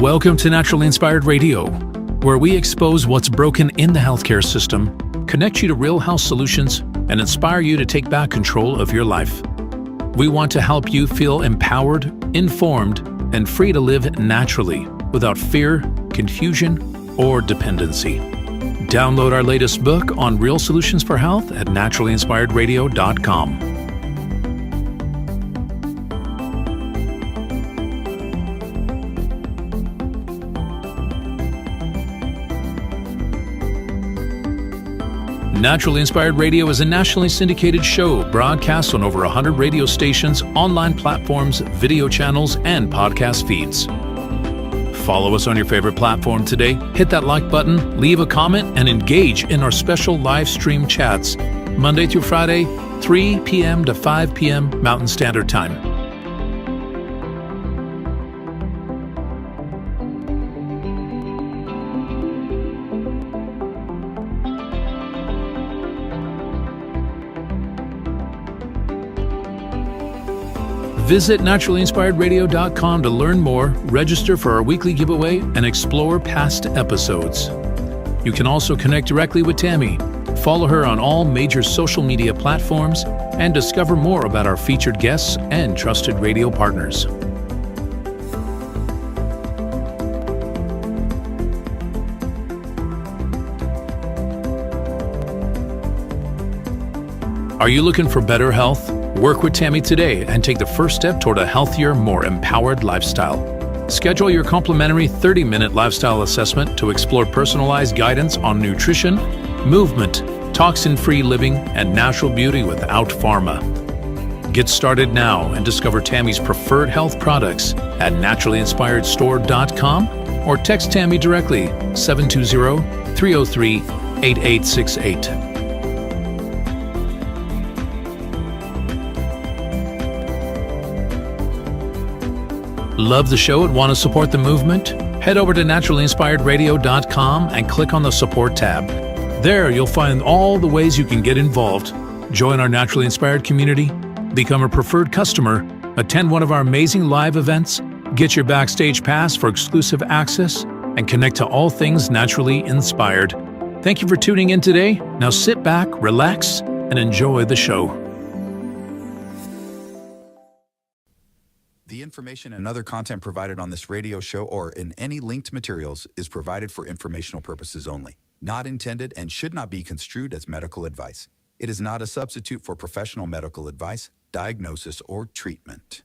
Welcome to Naturally Inspired Radio, where we expose what's broken in the healthcare system, connect you to real health solutions, and inspire you to take back control of your life. We want to help you feel empowered, informed, and free to live naturally without fear, confusion, or dependency. Download our latest book on real solutions for health at naturallyinspiredradio.com. Naturally Inspired Radio is a nationally syndicated show broadcast on over 100 radio stations, online platforms, video channels, and podcast feeds. Follow us on your favorite platform today, hit that like button, leave a comment, and engage in our special live stream chats, Monday through Friday, 3 p.m. to 5 p.m. Mountain Standard Time. Visit naturallyinspiredradio.com to learn more, register for our weekly giveaway, and explore past episodes. You can also connect directly with Tammy, follow her on all major social media platforms, and discover more about our featured guests and trusted radio partners. Are you looking for better health? Work with Tammy today and take the first step toward a healthier, more empowered lifestyle. Schedule your complimentary 30-minute lifestyle assessment to explore personalized guidance on nutrition, movement, toxin-free living, and natural beauty without pharma. Get started now and discover Tammy's preferred health products at naturallyinspiredstore.com or text Tammy directly 720-303-8868. Love the show and want to support the movement? Head over to naturallyinspiredradio.com and click on the support tab. There you'll find all the ways you can get involved. Join our Naturally Inspired community, become a preferred customer, attend one of our amazing live events, get your backstage pass for exclusive access, and connect to all things naturally inspired. Thank you for tuning in today. Now sit back, relax, and enjoy the show. The information and other content provided on this radio show or in any linked materials is provided for informational purposes only, not intended and should not be construed as medical advice. It is not a substitute for professional medical advice, diagnosis, or treatment.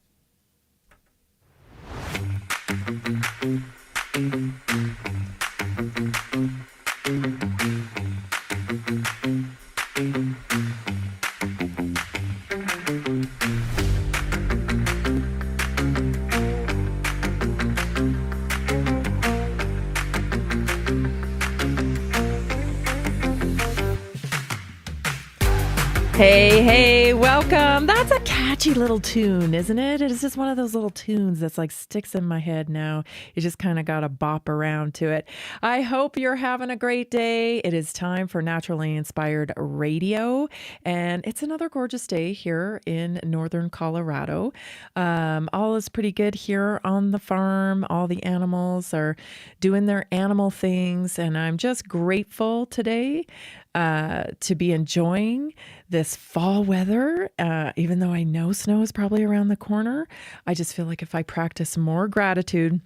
Hey, welcome. That's a catchy little tune, isn't it? It is just one of those little tunes that's like sticks in my head now. You just kind of got to bop around to it. I hope you're having a great day. It is time for Naturally Inspired Radio, and it's another gorgeous day here in northern Colorado. All is pretty good here on the farm. All the animals are doing their animal things, and I'm just grateful today to be enjoying this fall weather, even though I know snow is probably around the corner. I just feel like if I practice more gratitude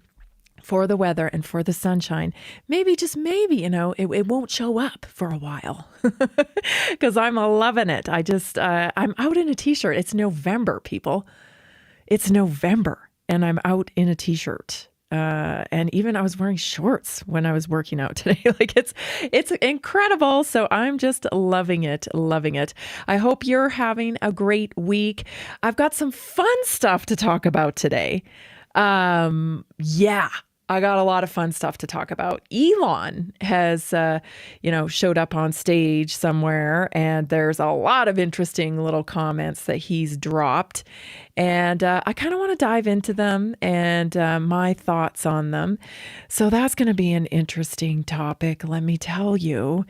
for the weather and for the sunshine, maybe, just maybe, it won't show up for a while because I'm loving it. I'm out in a t-shirt. It's November, people. It's November and I'm out in a t-shirt. And even I was wearing shorts when I was working out today. Like it's incredible. So I'm just loving it. I hope you're having a great week. I've got some fun stuff to talk about today. I got a lot of fun stuff to talk about. Elon has, showed up on stage somewhere, and there's a lot of interesting little comments that he's dropped. And I kind of want to dive into them and my thoughts on them. So that's going to be an interesting topic. Let me tell you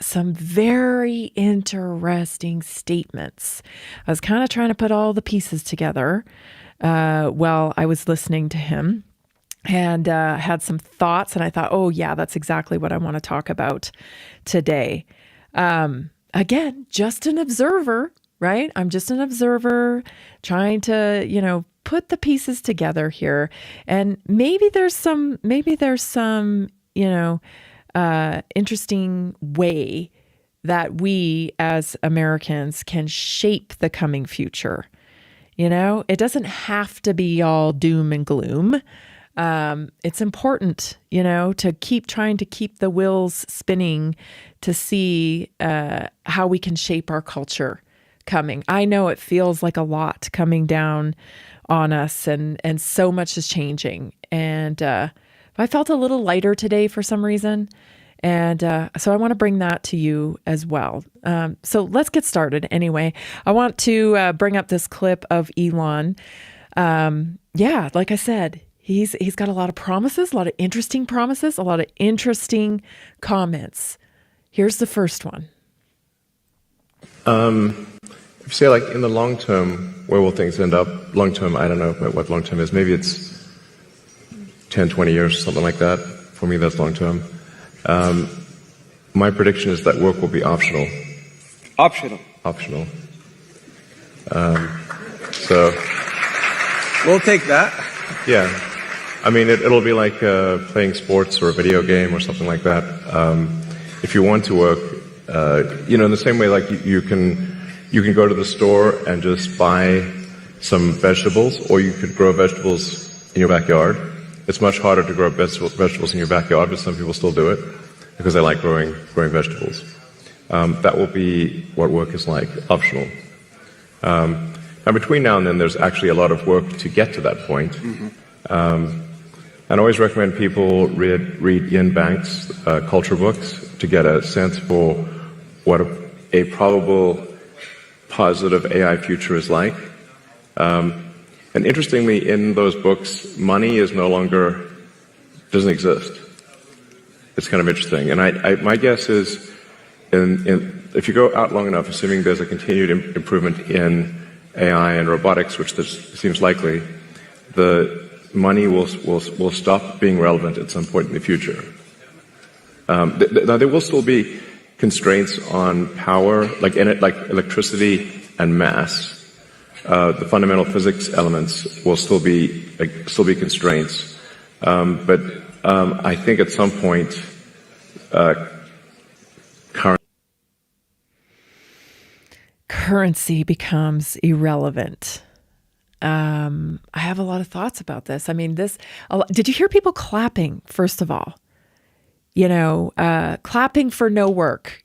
some very interesting statements. I was kind of trying to put all the pieces together while I was listening to him. and had some thoughts. And I thought, oh, yeah, that's exactly what I want to talk about today. Again, just an observer, right? I'm just an observer trying to, put the pieces together here. And maybe there's some, interesting way that we as Americans can shape the coming future. It doesn't have to be all doom and gloom. It's important, to keep trying to keep the wheels spinning to see how we can shape our culture coming. I know it feels like a lot coming down on us, and so much is changing. And I felt a little lighter today for some reason. And so I want to bring that to you as well. So let's get started anyway. I want to bring up this clip of Elon. Like I said, he's got a lot of promises, a lot of interesting promises, a lot of interesting comments. Here's the first one. If you say, like, in the long term, where will things end up? Long term, I don't know what long term is. Maybe it's 10, 20 years, something like that. For me, that's long term. My prediction is that work will be optional. Optional. So We'll take that. yeah, I mean, it'll be like playing sports or a video game or something like that. If you want to work, in the same way, like you can go to the store and just buy some vegetables, or you could grow vegetables in your backyard. It's much harder to grow vegetables in your backyard, but some people still do it because they like growing vegetables. That will be what work is like, optional. Now, between now and then, there's actually a lot of work to get to that point. Mm-hmm. I always recommend people read Ian Banks' culture books to get a sense for what a probable positive AI future is like. And interestingly, in those books, money doesn't exist. It's kind of interesting. And my guess is, if you go out long enough, assuming there's a continued improvement in AI and robotics, which seems likely, the money will stop being relevant at some point in the future. Now, there will still be constraints on power, like electricity and mass. The fundamental physics elements will still be constraints, but I think at some point, currency becomes irrelevant. I have a lot of thoughts about this. I mean, did you hear people clapping, first of all? Clapping for no work,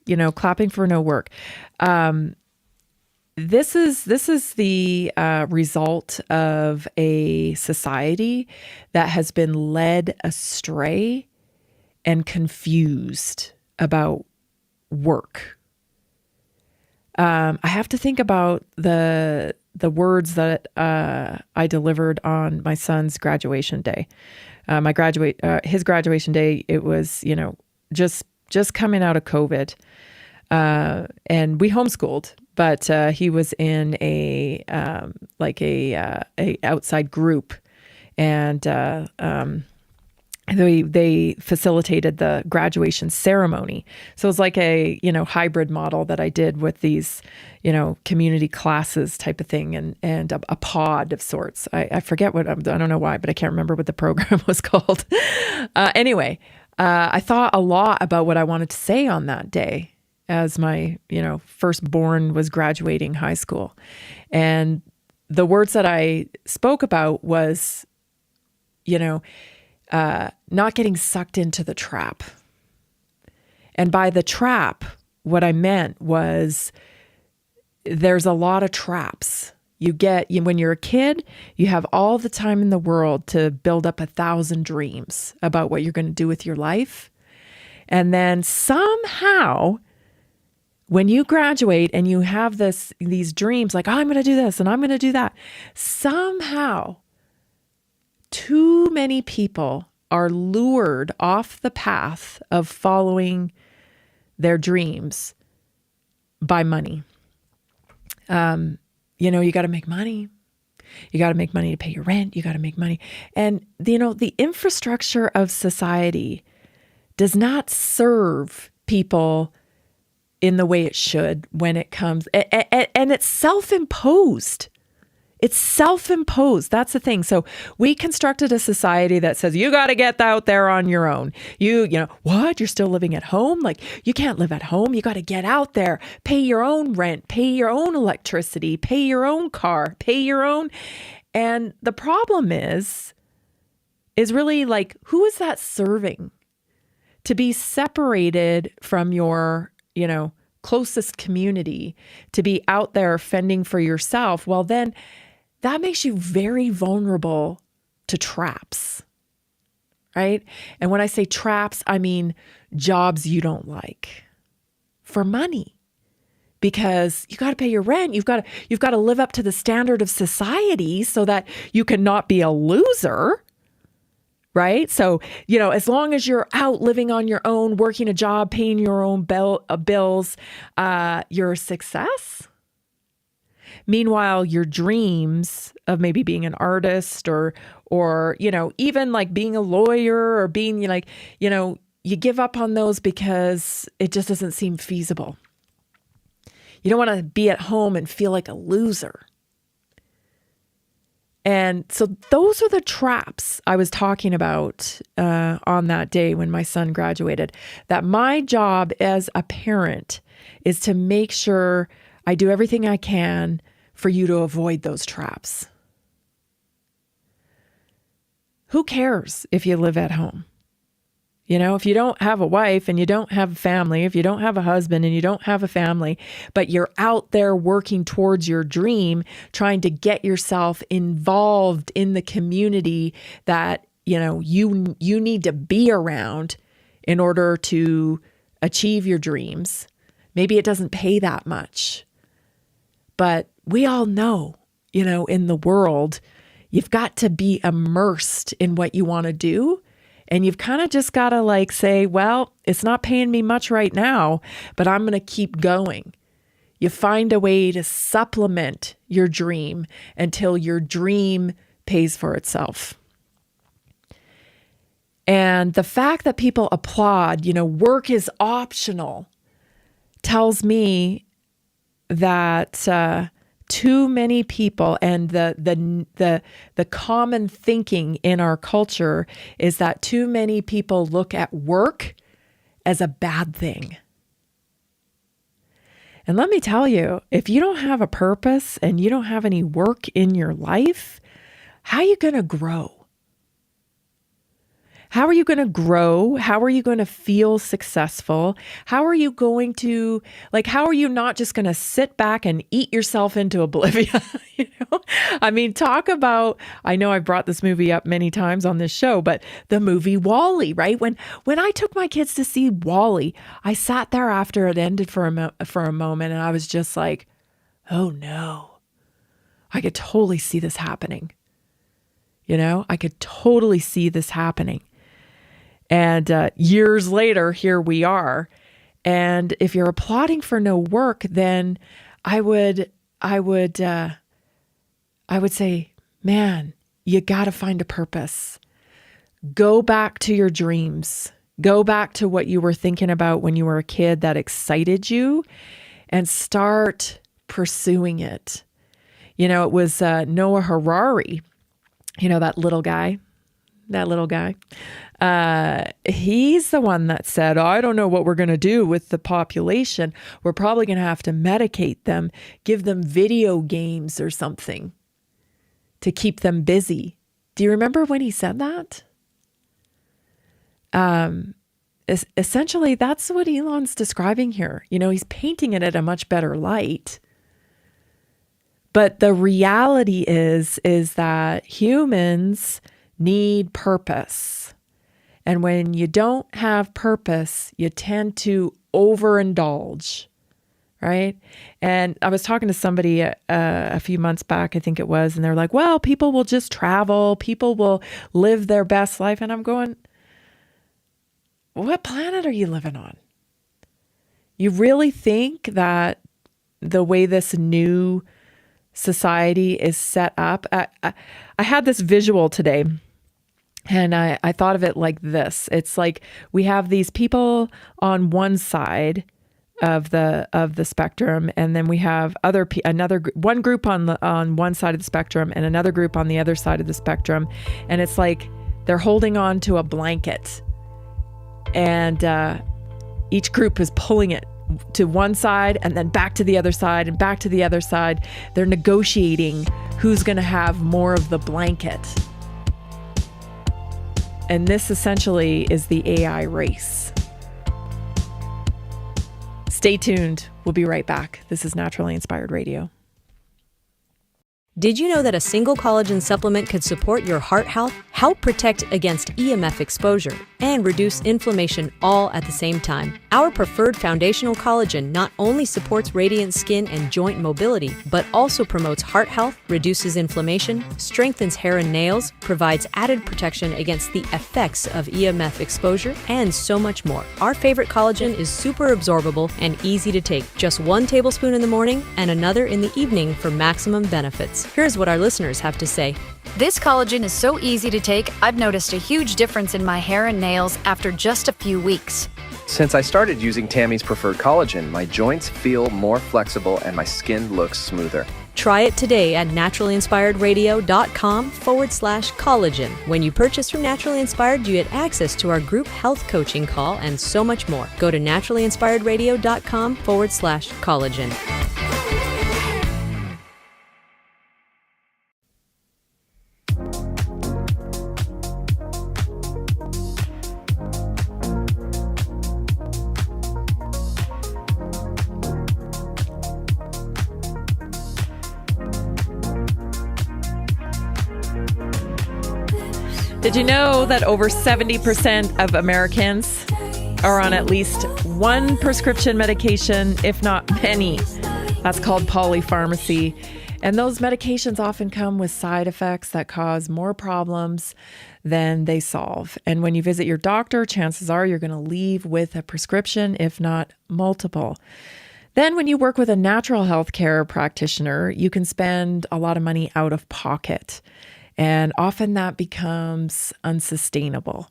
This is the result of a society that has been led astray and confused about work. I have to think about the words that I delivered on my son's graduation day. His graduation day, it was, just coming out of COVID, and we homeschooled. But he was in a outside group, and they facilitated the graduation ceremony. So it was like a hybrid model that I did with these community classes type of thing, and a pod of sorts. I forget I don't know why, but I can't remember what the program was called. Anyway, I thought a lot about what I wanted to say on that day, as my, firstborn was graduating high school. And the words that I spoke about was, not getting sucked into the trap. And by the trap, what I meant was there's a lot of traps. When you're a kid, you have all the time in the world to build up 1,000 dreams about what you're going to do with your life. And then somehow, when you graduate and you have these dreams like, I'm going to do this and I'm going to do that, somehow too many people are lured off the path of following their dreams by money. You got to make money. You got to make money to pay your rent. You got to make money. And, the infrastructure of society does not serve people in the way it should when it comes, and it's self-imposed. It's self-imposed. That's the thing. So we constructed a society that says, you got to get out there on your own. What? You're still living at home? Like, you can't live at home. You got to get out there, pay your own rent, pay your own electricity, pay your own car, pay your own. And the problem is really like, who is that serving? To be separated from your, closest community, to be out there fending for yourself, well, then that makes you very vulnerable to traps, right? And when I say traps, I mean jobs you don't like for money, because you got to pay your rent. You've got to live up to the standard of society so that you cannot be a loser, right? So, as long as you're out living on your own, working a job, paying your own bills, you're a success. Meanwhile, your dreams of maybe being an artist or even like being a lawyer or being you give up on those because it just doesn't seem feasible. You don't want to be at home and feel like a loser. And so those are the traps I was talking about on that day when my son graduated, that my job as a parent is to make sure I do everything I can for you to avoid those traps. Who cares if you live at home? If you don't have a wife and you don't have a family, if you don't have a husband and you don't have a family, but you're out there working towards your dream, trying to get yourself involved in the community that, you need to be around in order to achieve your dreams. Maybe it doesn't pay that much, but we all know, in the world, you've got to be immersed in what you want to do. And you've kind of just got to say, well, it's not paying me much right now, but I'm going to keep going. You find a way to supplement your dream until your dream pays for itself. And the fact that people applaud, work is optional, tells me that too many people, and the common thinking in our culture is that too many people look at work as a bad thing. And let me tell you, if you don't have a purpose and you don't have any work in your life, how are you going to grow? How are you going to grow? How are you going to feel successful? How are you going to, how are you not just going to sit back and eat yourself into oblivion? I mean, talk about, I know I've brought this movie up many times on this show, but the movie WALL-E, right? When I took my kids to see WALL-E, I sat there after it ended for a moment and I was just like, oh no, I could totally see this happening. I could totally see this happening. And years later, here we are. And if you're applauding for no work, then I would say, man, you got to find a purpose. Go back to your dreams. Go back to what you were thinking about when you were a kid that excited you, and start pursuing it. It was Noah Harari, that little guy. He's the one that said, I don't know what we're going to do with the population. We're probably going to have to medicate them, give them video games or something to keep them busy. Do you remember when he said that? Essentially, that's what Elon's describing here. He's painting it at a much better light. But the reality is that humans need purpose. And when you don't have purpose, you tend to overindulge, right? And I was talking to somebody a few months back, I think it was, and they're like, well, people will just travel. People will live their best life. And I'm going, what planet are you living on? You really think that the way this new society is set up. I had this visual today, and I thought of it like this. It's like we have these people on one side of the spectrum, and then we have one group on one side of the spectrum and another group on the other side of the spectrum, and it's like they're holding on to a blanket, and each group is pulling it to one side and then back to the other side and back to the other side. They're negotiating who's going to have more of the blanket. And this essentially is the AI race. Stay tuned. We'll be right back. This is Naturally Inspired Radio. Did you know that a single collagen supplement could support your heart health, help protect against EMF exposure, and reduce inflammation all at the same time? Our preferred foundational collagen not only supports radiant skin and joint mobility, but also promotes heart health, reduces inflammation, strengthens hair and nails, provides added protection against the effects of EMF exposure, and so much more. Our favorite collagen is super absorbable and easy to take. Just 1 tablespoon in the morning and another in the evening for maximum benefits. Here's what our listeners have to say. This collagen is so easy to take, I've noticed a huge difference in my hair and nails after just a few weeks. Since I started using Tammy's preferred collagen, my joints feel more flexible and my skin looks smoother. Try it today at naturalinspiredradio.com/collagen. When you purchase from Naturally Inspired, you get access to our group health coaching call and so much more. Go to naturalinspiredradio.com/collagen. Did you know that over 70% of Americans are on at least one prescription medication, if not many? That's called polypharmacy. And those medications often come with side effects that cause more problems than they solve. And when you visit your doctor, chances are you're going to leave with a prescription, if not multiple. Then when you work with a natural health care practitioner, you can spend a lot of money out of pocket. And often that becomes unsustainable.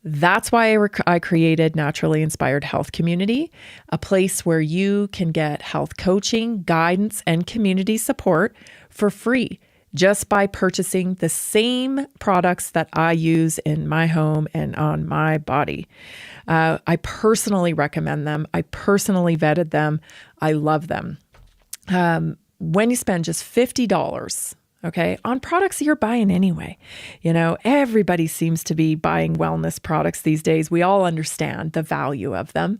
That's why I created Naturally Inspired Health Community, a place where you can get health coaching, guidance, and community support for free just by purchasing the same products that I use in my home and on my body. I personally recommend them. I personally vetted them. I love them. When you spend just $50, okay, on products you're buying anyway. You know, everybody seems to be buying wellness products these days. We all understand the value of them.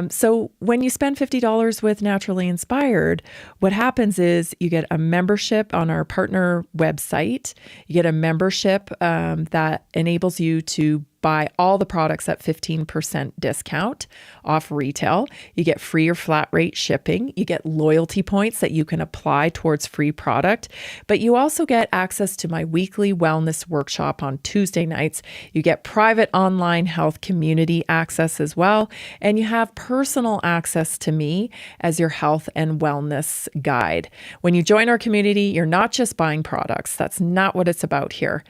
So when you spend $50 with Naturally Inspired, what happens is you get a membership on our partner website. You get a membership that enables you to buy all the products at 15% discount off retail. You get free or flat rate shipping. You get loyalty points that you can apply towards free product. But you also get access to my weekly wellness workshop on Tuesday nights. You get private online health community access as well. And you have personal access to me as your health and wellness guide. When you join our community, you're not just buying products. That's not what it's about here.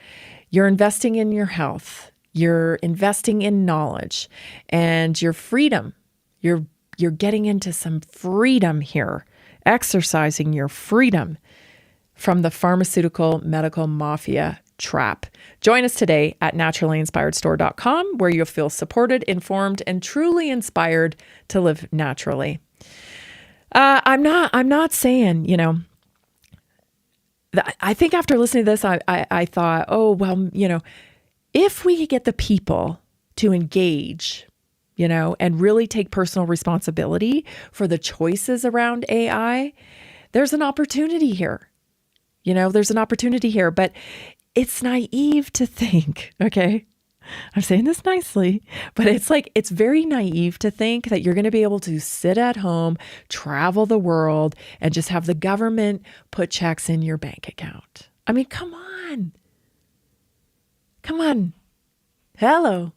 You're investing in your health. You're investing in knowledge and your freedom. You're getting into some freedom here, exercising your freedom from the pharmaceutical medical mafia trap. Join us today at naturalinspiredstore.com, where you'll feel supported, informed, and truly inspired to live naturally. I'm not saying, you know, I think after listening to this, I thought, oh, well, you know, if we could get the people to engage, you know, and really take personal responsibility for the choices around AI, there's an opportunity here. You know, there's an opportunity here, but it's naive to think, okay? I'm saying this nicely, but it's very naive to think that you're going to be able to sit at home, travel the world, and just have the government put checks in your bank account. I mean, come on. Come on. Hello.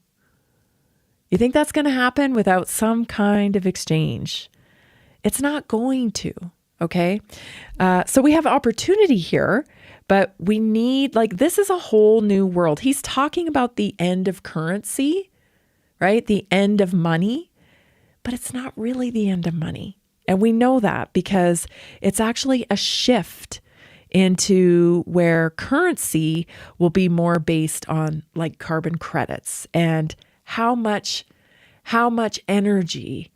You think that's going to happen without some kind of exchange? It's not going to, Okay. So we have opportunity here, but we need, like, this is a whole new world. He's talking about the end of currency, right? The end of money, but it's not really the end of money. And we know that because it's actually a shift into where currency will be more based on like carbon credits and how much energy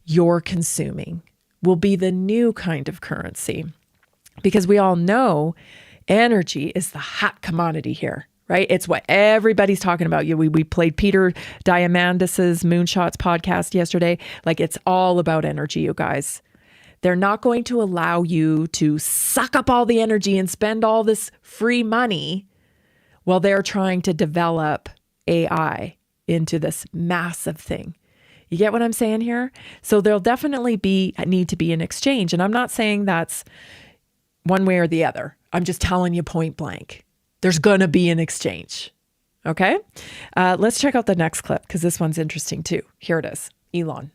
you're consuming will be the new kind of currency. Because we all know energy is the hot commodity here, right? It's what everybody's talking about. We played Peter Diamandis's Moonshots podcast yesterday. Like, it's all about energy, you guys. They're not going to allow you to suck up all the energy and spend all this free money while they're trying to develop AI into this massive thing. You get what I'm saying here? So there'll definitely need to be an exchange. And I'm not saying that's one way or the other. I'm just telling you point blank. There's going to be an exchange. Okay? Let's check out the next clip because this one's interesting too. Here it is. Elon.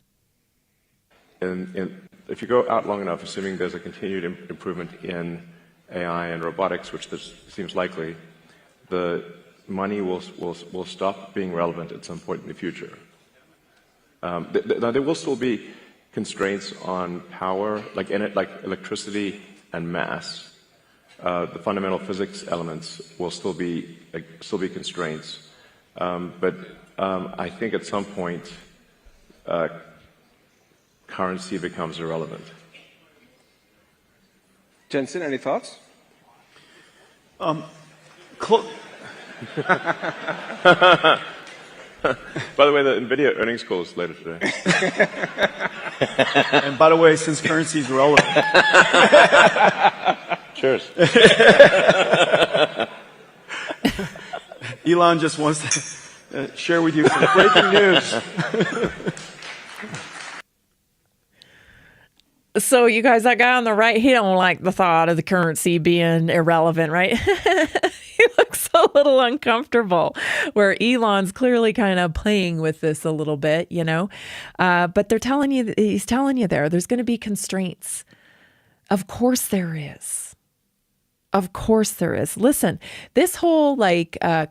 And if you go out long enough, assuming there's a continued improvement in AI and robotics, which seems likely, the money will stop being relevant at some point in the future. Now, there will still be constraints on power, like electricity and mass. The fundamental physics elements will still be constraints. But I think at some point, currency becomes irrelevant. Jensen, any thoughts? By the way, the NVIDIA earnings call is later today. And by the way, since currency is relevant. Cheers. Elon just wants to share with you some breaking news. So you guys, that guy on the right, he don't like the thought of the currency being irrelevant, right? He looks a little uncomfortable, where Elon's clearly kind of playing with this a little bit, you know. But he's telling you there's going to be constraints. Of course there is. Of course there is. Listen, this whole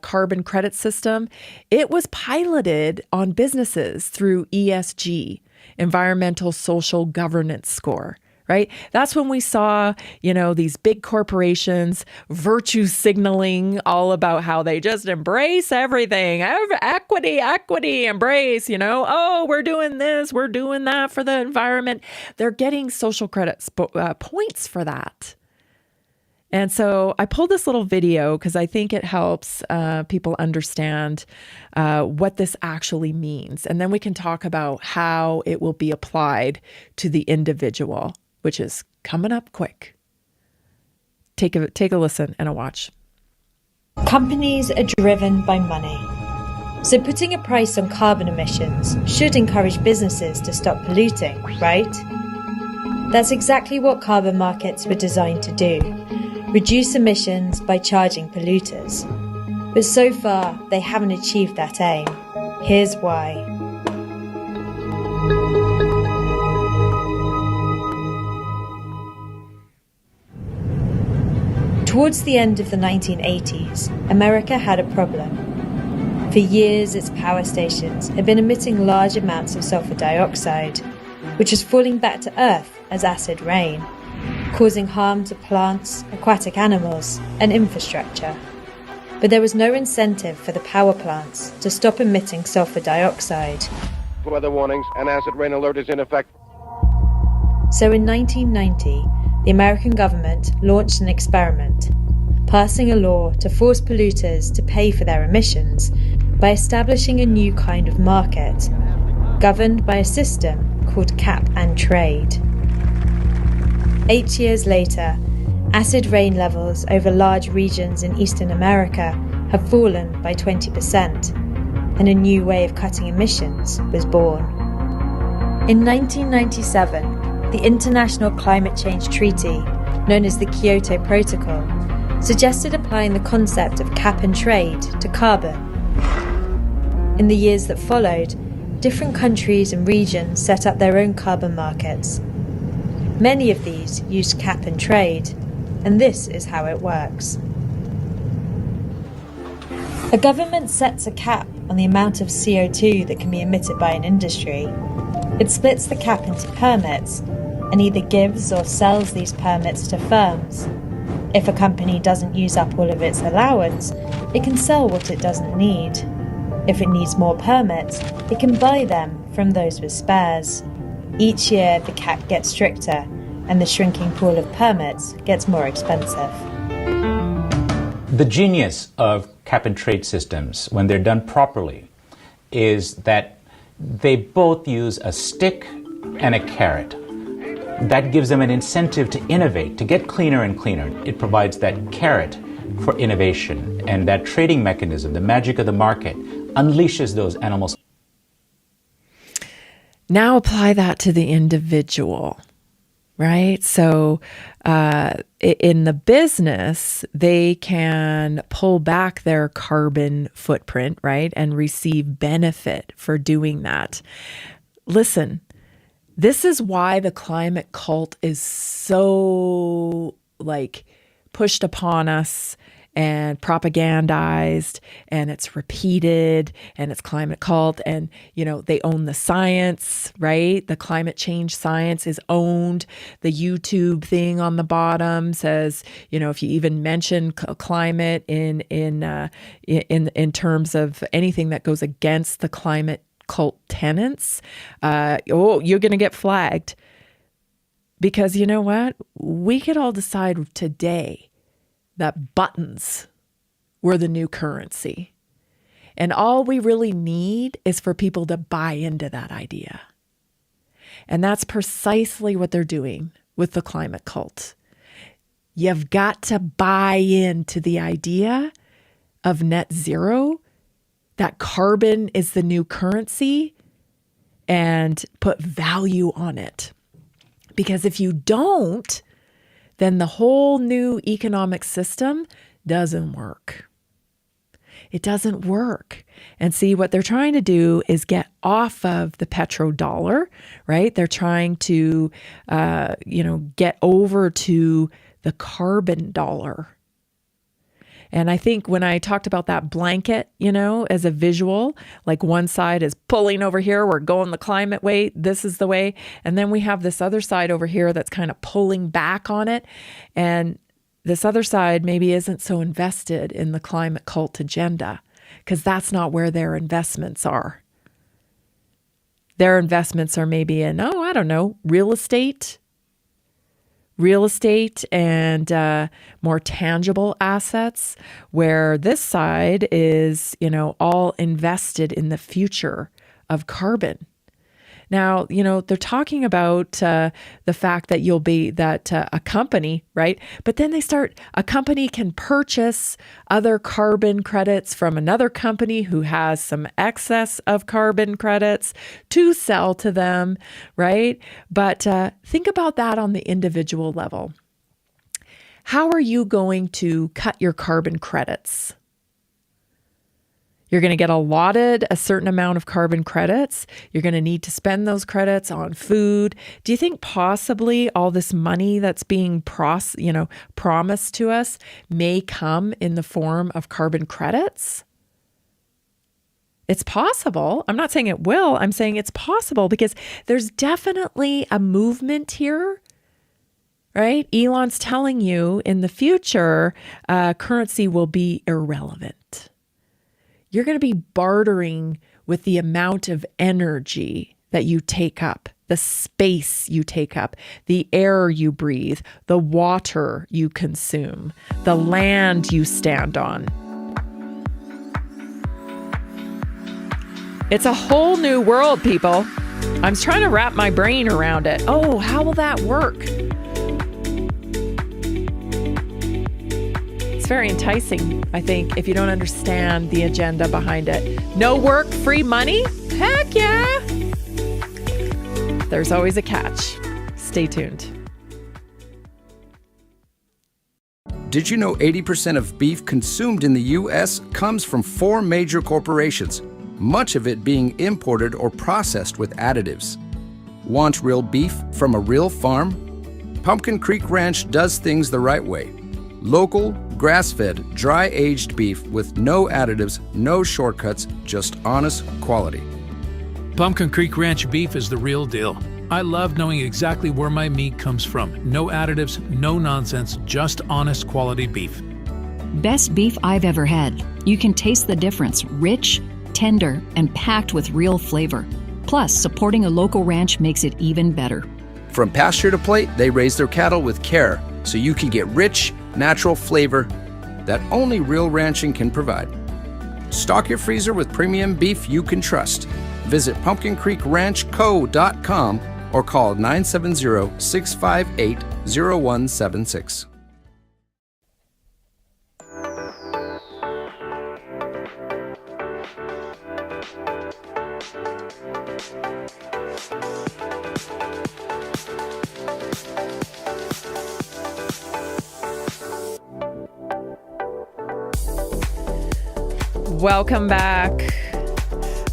carbon credit system, it was piloted on businesses through ESG, environmental social governance score, right? That's when we saw, these big corporations virtue signaling all about how they just embrace everything. Equity, embrace, oh, we're doing this, we're doing that for the environment. They're getting social credit points for that. And so I pulled this little video because I think it helps people understand what this actually means. And then we can talk about how it will be applied to the individual, which is coming up quick. Take a listen and a watch. Companies are driven by money. So putting a price on carbon emissions should encourage businesses to stop polluting, right? That's exactly what carbon markets were designed to do. Reduce emissions by charging polluters. But so far, they haven't achieved that aim. Here's why. Towards the end of the 1980s, America had a problem. For years, its power stations had been emitting large amounts of sulfur dioxide, which was falling back to Earth as acid rain, causing harm to plants, aquatic animals, and infrastructure. But there was no incentive for the power plants to stop emitting sulfur dioxide. Weather warnings and acid rain alert is in effect. So in 1990, the American government launched an experiment, passing a law to force polluters to pay for their emissions by establishing a new kind of market, governed by a system called cap and trade. 8 years later, acid rain levels over large regions in Eastern America have fallen by 20%, and a new way of cutting emissions was born. In 1997, the International Climate Change Treaty, known as the Kyoto Protocol, suggested applying the concept of cap and trade to carbon. In the years that followed, different countries and regions set up their own carbon markets. Many of these use cap and trade, and this is how it works. A government sets a cap on the amount of CO2 that can be emitted by an industry. It splits the cap into permits and either gives or sells these permits to firms. If a company doesn't use up all of its allowance, it can sell what it doesn't need. If it needs more permits, it can buy them from those with spares. Each year, the cap gets stricter, and the shrinking pool of permits gets more expensive. The genius of cap and trade systems, when they're done properly, is that they both use a stick and a carrot. That gives them an incentive to innovate, to get cleaner and cleaner. It provides that carrot for innovation, and that trading mechanism, the magic of the market, unleashes those animals. Now apply that to the individual, right? So in the business, they can pull back their carbon footprint, right? And receive benefit for doing that. Listen, this is why the climate cult is so pushed upon us and propagandized, and it's repeated, and it's climate cult, and they own the science, right? The climate change science is owned. The YouTube thing on the bottom says, if you even mention climate in terms of anything that goes against the climate cult tenets, you're going to get flagged. Because you know what? We could all decide today that buttons were the new currency. And all we really need is for people to buy into that idea. And that's precisely what they're doing with the climate cult. You've got to buy into the idea of net zero, that carbon is the new currency, and put value on it. Because if you don't, then the whole new economic system doesn't work. It doesn't work. And see, what they're trying to do is get off of the petrodollar, right? They're trying to, get over to the carbon dollar. And I think when I talked about that blanket, as a visual, like one side is pulling over here, we're going the climate way, this is the way. And then we have this other side over here that's kind of pulling back on it. And this other side maybe isn't so invested in the climate cult agenda because that's not where their investments are. Their investments are maybe in, real estate and more tangible assets, where this side is, all invested in the future of carbon. Now, they're talking about the fact that a company, right? But then a company can purchase other carbon credits from another company who has some excess of carbon credits to sell to them, right? But think about that on the individual level. How are you going to cut your carbon credits? You're going to get allotted a certain amount of carbon credits. You're going to need to spend those credits on food. Do you think possibly all this money that's being promised to us may come in the form of carbon credits? It's possible. I'm not saying it will. I'm saying it's possible because there's definitely a movement here, right? Elon's telling you in the future, currency will be irrelevant. You're going to be bartering with the amount of energy that you take up, the space you take up, the air you breathe, the water you consume, the land you stand on. It's a whole new world, people. I'm trying to wrap my brain around it. Oh, how will that work? It's very enticing, I think, if you don't understand the agenda behind it. No work, free money? Heck yeah! There's always a catch. Stay tuned. Did you know 80% of beef consumed in the U.S. comes from 4 major corporations, much of it being imported or processed with additives? Want real beef from a real farm? Pumpkin Creek Ranch does things the right way. Local, grass-fed, dry-aged beef with no additives, no shortcuts, just honest quality. Pumpkin Creek Ranch beef is the real deal. I love knowing exactly where my meat comes from. No additives, no nonsense, just honest quality beef. Best beef I've ever had. You can taste the difference. Rich, tender, and packed with real flavor. Plus, supporting a local ranch makes it even better. From pasture to plate, they raise their cattle with care so you can get rich, natural flavor that only real ranching can provide. Stock your freezer with premium beef you can trust. Visit pumpkincreekranchco.com or call 970-658-0176. Welcome back.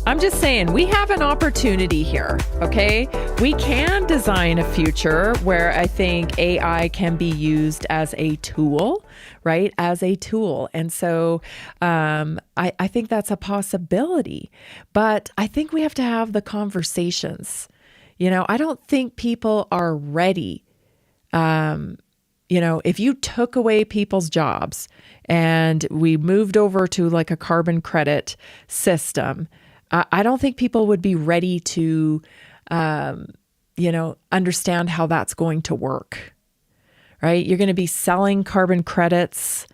I'm just saying, we have an opportunity here, okay? We can design a future where I think AI can be used as a tool, right? As a tool. And so I think that's a possibility. But I think we have to have the conversations. You know, I don't think people are ready. You know, if you took away people's jobs and we moved over to like a carbon credit system, I don't think people would be ready to, you know, understand how that's going to work, right? You're going to be selling carbon credits,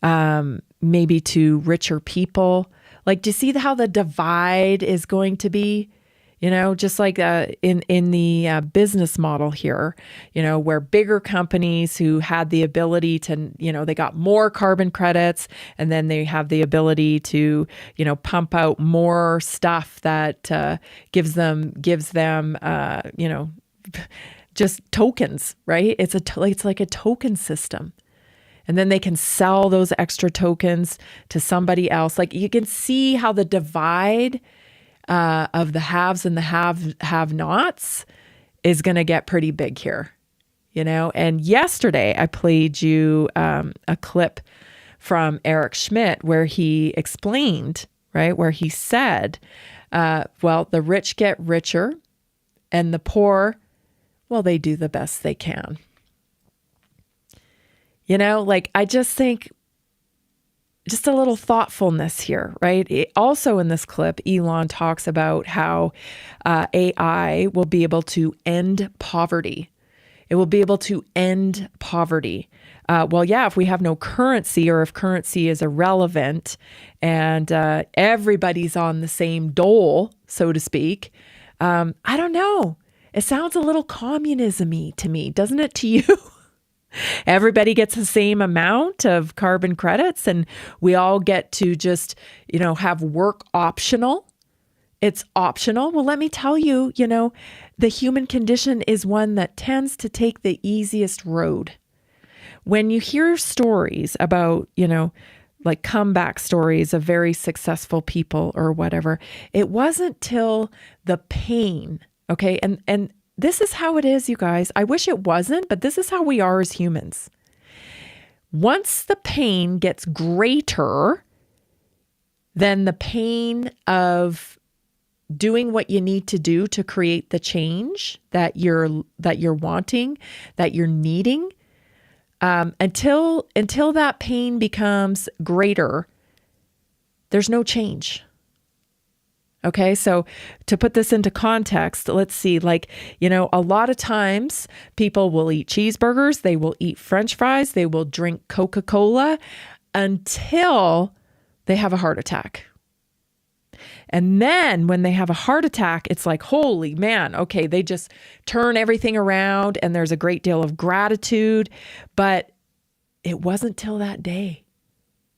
maybe to richer people. Like, do you see how the divide is going to be? You know, just like in the business model here, you know, where bigger companies who had the ability to, you know, they got more carbon credits, and then they have the ability to, you know, pump out more stuff that gives them, you know, just tokens, right? It's like a token system. And then they can sell those extra tokens to somebody else. Like, you can see how the divide of the haves and the have-nots is going to get pretty big here, you know? And yesterday I played you a clip from Eric Schmidt where he explained, right, where he said, well, the rich get richer and the poor, well, they do the best they can. You know, like, I just think just a little thoughtfulness here, right? Also in this clip, Elon talks about how AI will be able to end poverty. It will be able to end poverty. Well, yeah, if we have no currency, or if currency is irrelevant and everybody's on the same dole, so to speak, I don't know. It sounds a little communism-y to me, doesn't it to you? Everybody gets the same amount of carbon credits and we all get to just, you know, have work optional. It's optional. Well, let me tell you, you know, the human condition is one that tends to take the easiest road. When you hear stories about, you know, like comeback stories of very successful people or whatever, it wasn't till the pain, okay? And this is how it is, you guys. I wish it wasn't, but this is how we are as humans. Once the pain gets greater than the pain of doing what you need to do to create the change that you're wanting, that you're needing, until that pain becomes greater, there's no change. Okay, so to put this into context, let's see, like, you know, a lot of times people will eat cheeseburgers, they will eat French fries, they will drink Coca-Cola until they have a heart attack. And then when they have a heart attack, it's like, holy man, okay, they just turn everything around and there's a great deal of gratitude, but it wasn't till that day,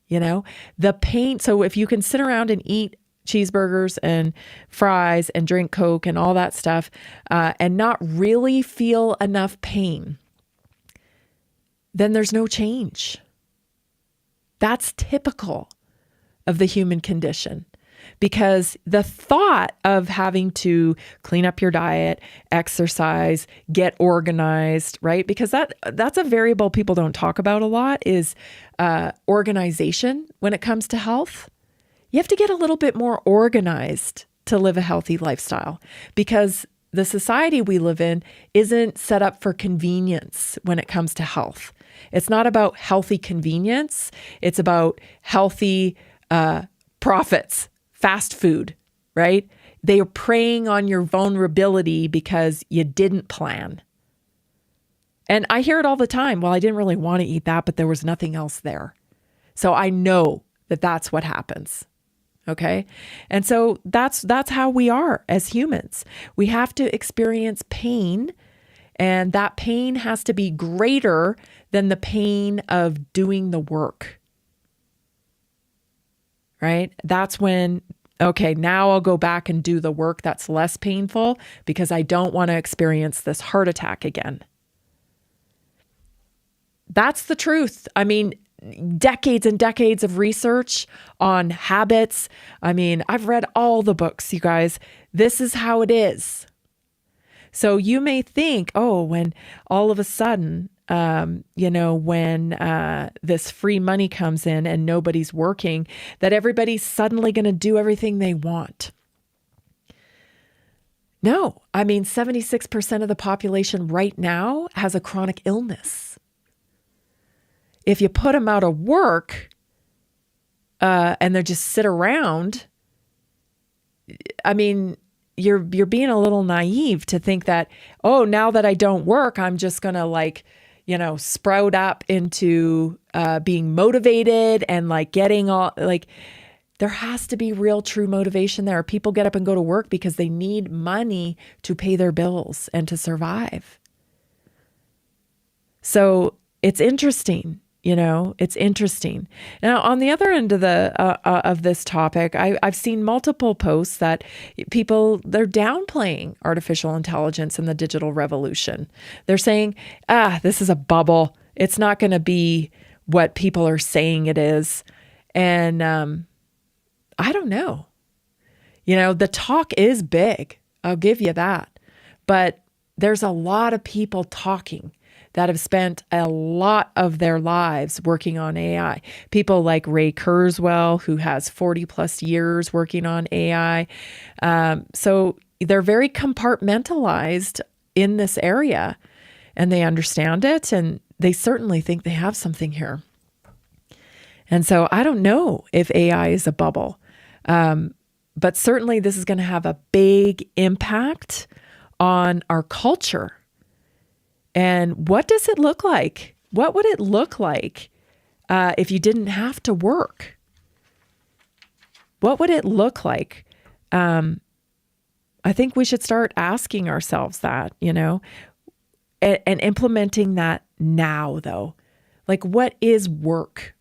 you know, the pain. So if you can sit around and eat cheeseburgers and fries and drink Coke and all that stuff, and not really feel enough pain, then there's no change. That's typical of the human condition. because the thought of having to clean up your diet, exercise, get organized, right? Because that's a variable people don't talk about a lot is organization when it comes to health. You have to get a little bit more organized to live a healthy lifestyle because the society we live in isn't set up for convenience when it comes to health. It's not about healthy convenience. It's about healthy profits, fast food, right? They are preying on your vulnerability because you didn't plan. And I hear it all the time. Well, I didn't really want to eat that, but there was nothing else there. So I know that that's what happens. Okay. And so that's how we are as humans. We have to experience pain, and that pain has to be greater than the pain of doing the work. Right? That's when, okay, now I'll go back and do the work that's less painful because I don't want to experience this heart attack again. That's the truth. I mean, decades and decades of research on habits. I mean, I've read all the books, you guys. This is how it is. So you may think, oh, when all of a sudden, when this free money comes in and nobody's working, that everybody's suddenly going to do everything they want. No, I mean, 76% of the population right now has a chronic illness. If you put them out of work and they just sit around, I mean, you're being a little naive to think that, oh, now that I don't work, I'm just going to sprout up into being motivated and getting all there has to be real true motivation there. People get up and go to work because they need money to pay their bills and to survive. So it's interesting. It's interesting. Now, on the other end of of this topic, I've seen multiple posts that they're downplaying artificial intelligence and the digital revolution. They're saying, this is a bubble. It's not going to be what people are saying it is. And I don't know. The talk is big. I'll give you that. But there's a lot of people talking that have spent a lot of their lives working on AI. People like Ray Kurzweil, who has 40 plus years working on AI. So they're very compartmentalized in this area, and they understand it, and they certainly think they have something here. And so I don't know if AI is a bubble, but certainly this is going to have a big impact on our culture. And what does it look like? What would it look like if you didn't have to work? What would it look like? I think we should start asking ourselves that, and implementing that now, though. What is work?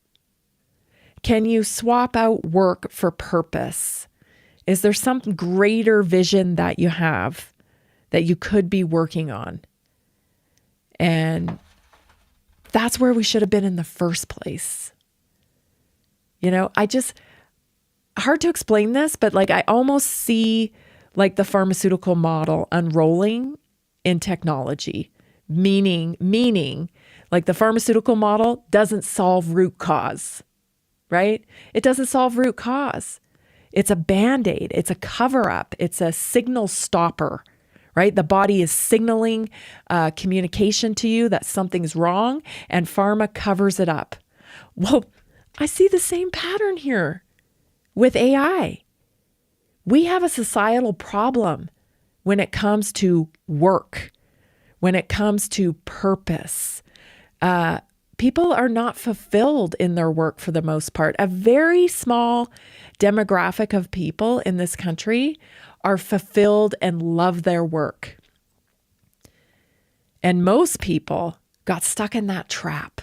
Can you swap out work for purpose? Is there some greater vision that you have that you could be working on? And that's where we should have been in the first place. Hard to explain this, but I almost see the pharmaceutical model unrolling in technology, meaning the pharmaceutical model doesn't solve root cause, right? It doesn't solve root cause. It's a Band-Aid. It's a cover-up. It's a signal stopper. Right? The body is signaling communication to you that something's wrong, and pharma covers it up. Well, I see the same pattern here with AI. We have a societal problem when it comes to work, when it comes to purpose. People are not fulfilled in their work for the most part. A very small demographic of people in this country are fulfilled and love their work. And most people got stuck in that trap,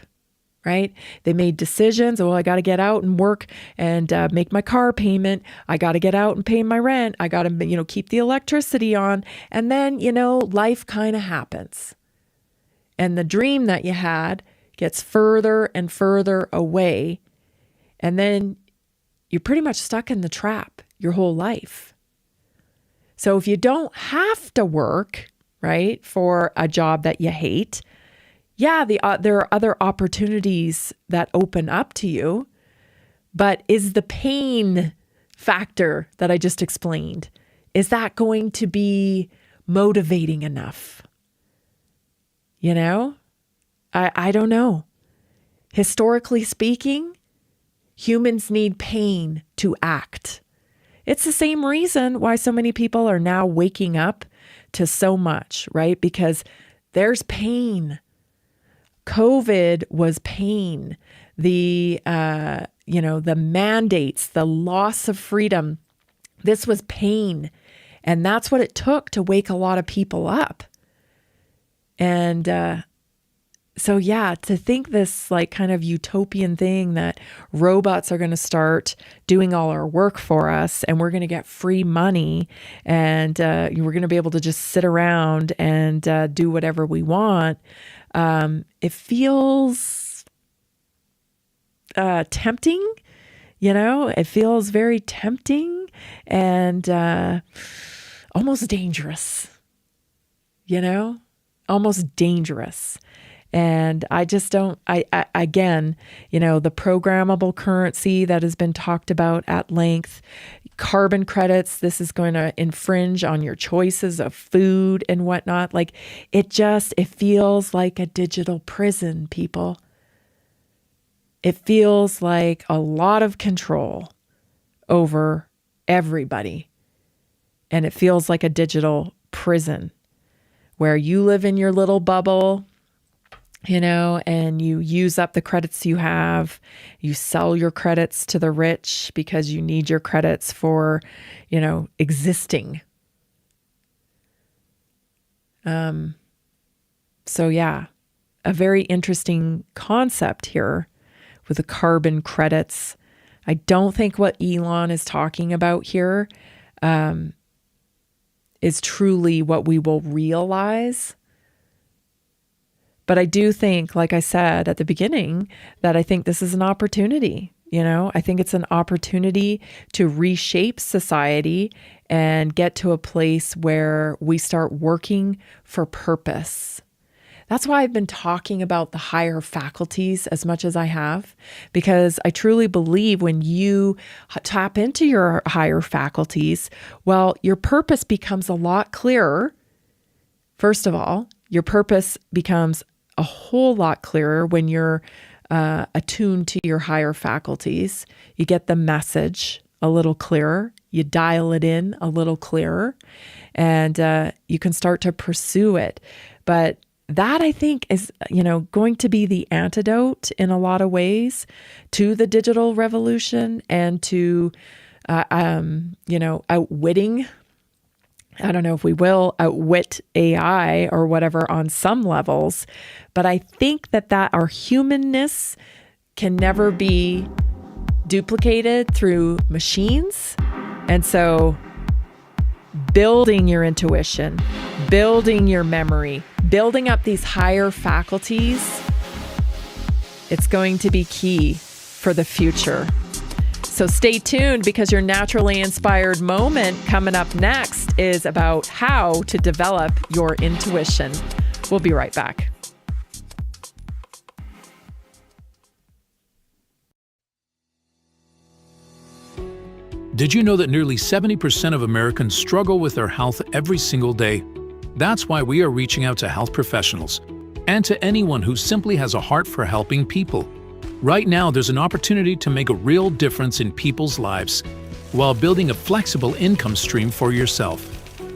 right? They made decisions. I got to get out and work and make my car payment. I got to get out and pay my rent. I got to, keep the electricity on. And then, life kind of happens. And the dream that you had gets further and further away. And then you're pretty much stuck in the trap. your whole life. So if you don't have to work, right, for a job that you hate, yeah, there are other opportunities that open up to you, but is the pain factor that I just explained, is that going to be motivating enough? You know, I don't know. Historically speaking, humans need pain to act. It's the same reason why so many people are now waking up to so much, right? Because there's pain. COVID was pain. The mandates, the loss of freedom, this was pain. And that's what it took to wake a lot of people up. And so, yeah, to think this like kind of utopian thing that robots are going to start doing all our work for us and we're going to get free money and we're going to be able to just sit around and do whatever we want. It feels tempting, you know, it feels very tempting and almost dangerous, you know, almost dangerous. And I just don't, again, you know, the programmable currency that has been talked about at length, carbon credits, this is going to infringe on your choices of food and whatnot. Like it feels like a digital prison, people. It feels like a lot of control over everybody. And it feels like a digital prison where you live in your little bubble, you know, and you use up the credits you have. You sell your credits to the rich because you need your credits for, you know, existing. So yeah, a very interesting concept here with the carbon credits. I don't think what Elon is talking about here is truly what we will realize. But I do think, like I said at the beginning, that I think this is an opportunity. You know, I think it's an opportunity to reshape society and get to a place where we start working for purpose. That's why I've been talking about the higher faculties as much as I have, because I truly believe when you tap into your higher faculties, well, your purpose becomes a lot clearer. First of all, your purpose becomes a whole lot clearer when you're attuned to your higher faculties. You get the message a little clearer. You dial it in a little clearer, and you can start to pursue it. But that, I think, is, you know, going to be the antidote in a lot of ways to the digital revolution and to, you know, outwitting. I don't know if we will outwit AI or whatever on some levels, but I think that our humanness can never be duplicated through machines. And so building your intuition, building your memory, building up these higher faculties, it's going to be key for the future. So stay tuned, because your naturally inspired moment coming up next is about how to develop your intuition. We'll be right back. Did you know that nearly 70% of Americans struggle with their health every single day? That's why we are reaching out to health professionals and to anyone who simply has a heart for helping people. Right now, there's an opportunity to make a real difference in people's lives while building a flexible income stream for yourself.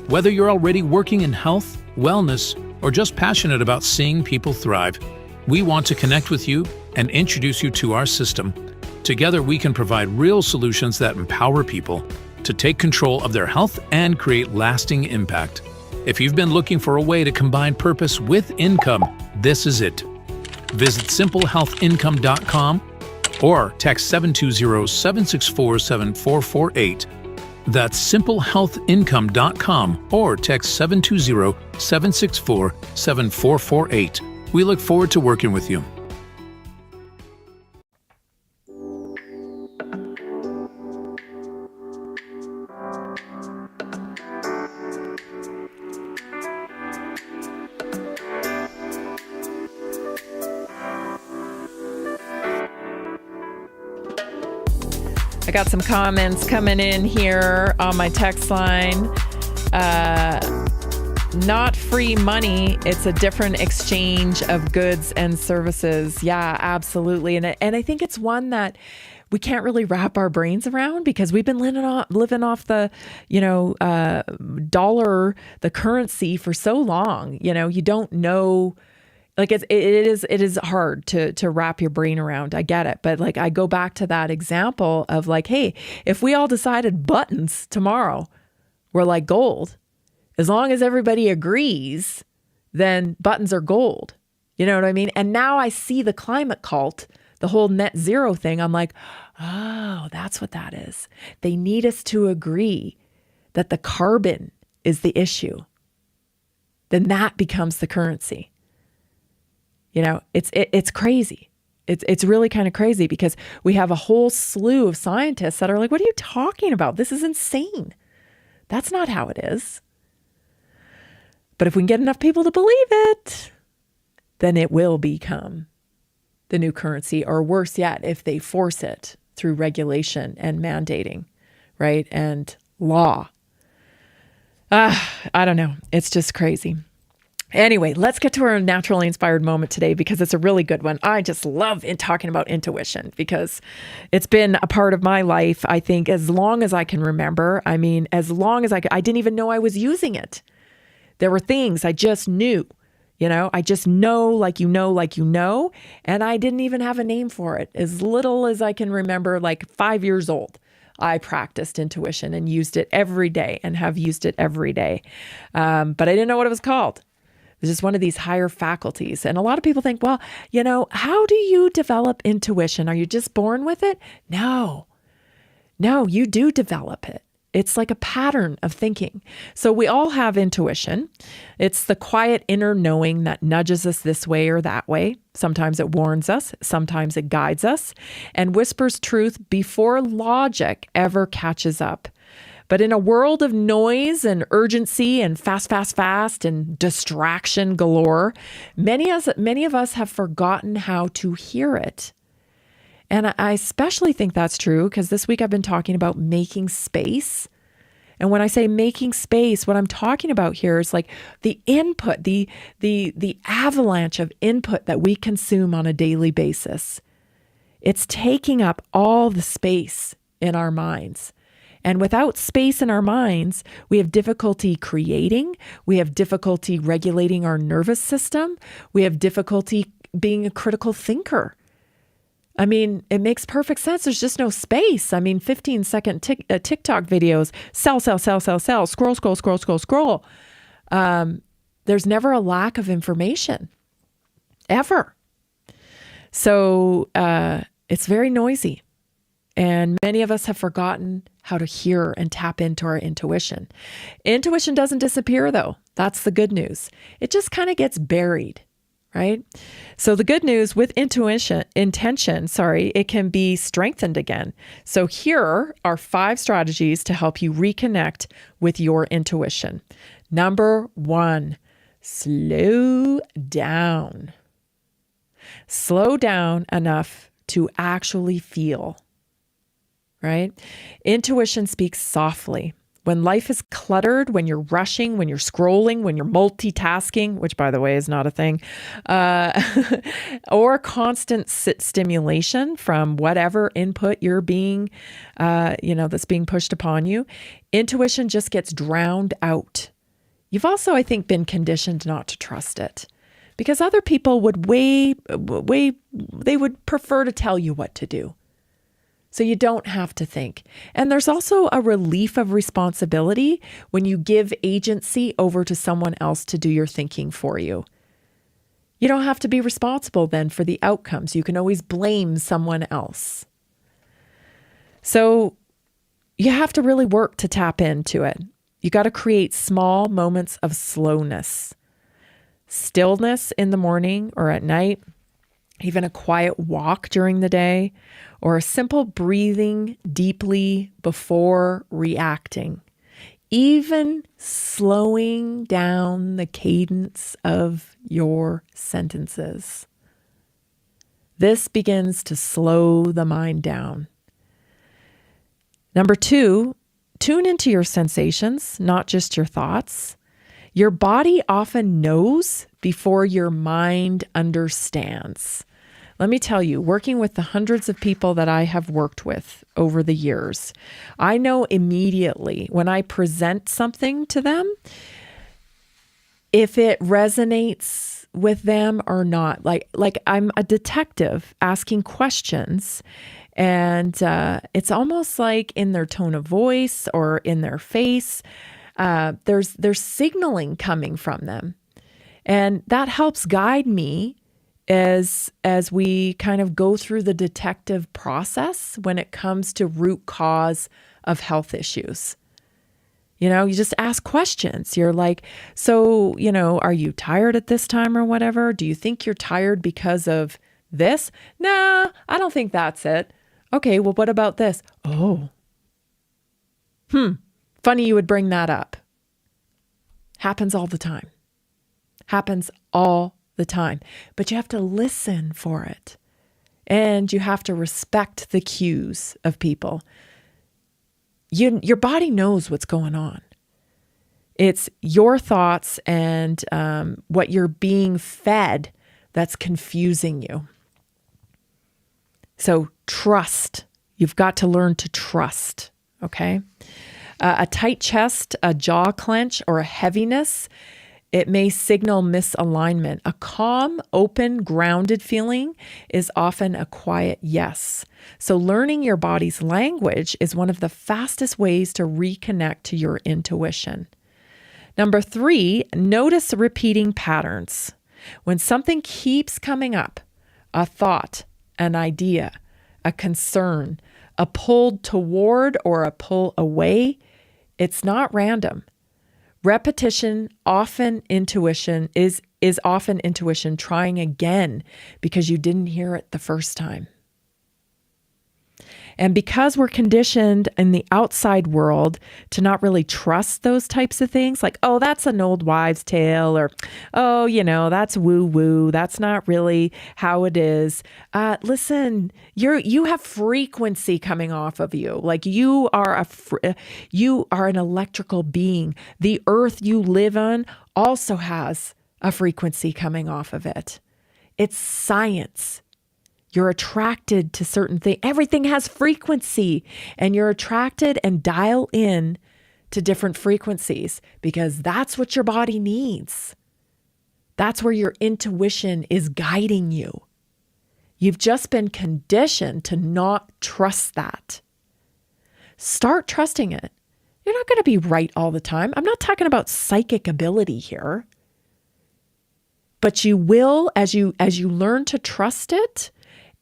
Whether you're already working in health, wellness, or just passionate about seeing people thrive, we want to connect with you and introduce you to our system. Together, we can provide real solutions that empower people to take control of their health and create lasting impact. If you've been looking for a way to combine purpose with income, this is it. Visit simplehealthincome.com or text 720-764-7448. That's simplehealthincome.com or text 720-764-7448. We look forward to working with you. I got some comments coming in here on my text line. Not free money. It's a different exchange of goods and services. Yeah, absolutely. And I think it's one that we can't really wrap our brains around because we've been living off the, dollar, the currency for so long. You don't know. Like it is hard to wrap your brain around. I get it. But like, I go back to that example of like, hey, if we all decided buttons tomorrow were like gold, as long as everybody agrees, then buttons are gold. You know what I mean? And now I see the climate cult, the whole net zero thing. I'm like, oh, that's what that is. They need us to agree that the carbon is the issue. Then that becomes the currency. It's crazy. It's really kind of crazy because we have a whole slew of scientists that are like, what are you talking about? This is insane. That's not how it is. But if we can get enough people to believe it, then it will become the new currency, or worse yet, if they force it through regulation and mandating, right? And law. I don't know. It's just crazy. Anyway, let's get to our naturally inspired moment today because it's a really good one. I just love talking about intuition because it's been a part of my life, I think, as long as I can remember. I mean, as long as I didn't even know I was using it. There were things I just knew, I just know, like you know, and I didn't even have a name for it. As little as I can remember, like 5 years old, I practiced intuition and used it every day and have used it every day. But I didn't know what it was called. It was just one of these higher faculties. And a lot of people think, well, how do you develop intuition? Are you just born with it? No, you do develop it. It's like a pattern of thinking. So we all have intuition. It's the quiet inner knowing that nudges us this way or that way. Sometimes it warns us. Sometimes it guides us and whispers truth before logic ever catches up. But in a world of noise and urgency and fast and distraction galore, many of us have forgotten how to hear it. And I especially think that's true because this week I've been talking about making space. And when I say making space, what I'm talking about here is like the input, the avalanche of input that we consume on a daily basis. It's taking up all the space in our minds. And without space in our minds, we have difficulty creating. We have difficulty regulating our nervous system. We have difficulty being a critical thinker. I mean, it makes perfect sense. There's just no space. I mean, 15-second TikTok videos, sell, scroll. There's never a lack of information, ever. So it's very noisy. And many of us have forgotten how to hear and tap into our intuition. Intuition doesn't disappear, though. That's the good news. It just kind of gets buried. Right? So the good news with intention, it can be strengthened again. So here are 5 strategies to help you reconnect with your intuition. Number 1, slow down. Slow down enough to actually feel, right? Intuition speaks softly. When life is cluttered, when you're rushing, when you're scrolling, when you're multitasking, which by the way is not a thing, or constant stimulation from whatever input you're being, that's being pushed upon you, intuition just gets drowned out. You've also, I think, been conditioned not to trust it because other people would they would prefer to tell you what to do. So you don't have to think. And there's also a relief of responsibility when you give agency over to someone else to do your thinking for you. You don't have to be responsible then for the outcomes. You can always blame someone else. So you have to really work to tap into it. You got to create small moments of slowness, stillness in the morning or at night, even a quiet walk during the day, or a simple breathing deeply before reacting. Even slowing down the cadence of your sentences. This begins to slow the mind down. Number 2, tune into your sensations, not just your thoughts. Your body often knows before your mind understands. Let me tell you, working with the hundreds of people that I have worked with over the years, I know immediately when I present something to them, if it resonates with them or not. Like I'm a detective asking questions, and it's almost like in their tone of voice or in their face, there's signaling coming from them. And that helps guide me as we kind of go through the detective process when it comes to root cause of health issues. You know, you just ask questions. You're like, so, you know, are you tired at this time or whatever? Do you think you're tired because of this? Nah, I don't think that's it. Okay, well, what about this? Oh. Funny you would bring that up. Happens all the time. Happens all the time. But you have to listen for it. And you have to respect the cues of people. Your body knows what's going on. It's your thoughts and what you're being fed that's confusing you. So trust. You've got to learn to trust, okay? A tight chest, a jaw clench, or a heaviness, it may signal misalignment. A calm, open, grounded feeling is often a quiet yes. So learning your body's language is one of the fastest ways to reconnect to your intuition. Number 3, notice repeating patterns. When something keeps coming up, a thought, an idea, a concern, a pull toward or a pull away, it's not random. Repetition, often intuition, is often intuition trying again because you didn't hear it the first time. And because we're conditioned in the outside world to not really trust those types of things, like, oh, that's an old wives' tale, or, oh, you know, that's woo-woo. That's not really how it is. Listen, you have frequency coming off of you. Like you are an electrical being. The earth you live on also has a frequency coming off of it. It's science. You're attracted to certain things. Everything has frequency, and you're attracted and dial in to different frequencies because that's what your body needs. That's where your intuition is guiding you. You've just been conditioned to not trust that. Start trusting it. You're not going to be right all the time. I'm not talking about psychic ability here. But you will, as you learn to trust it,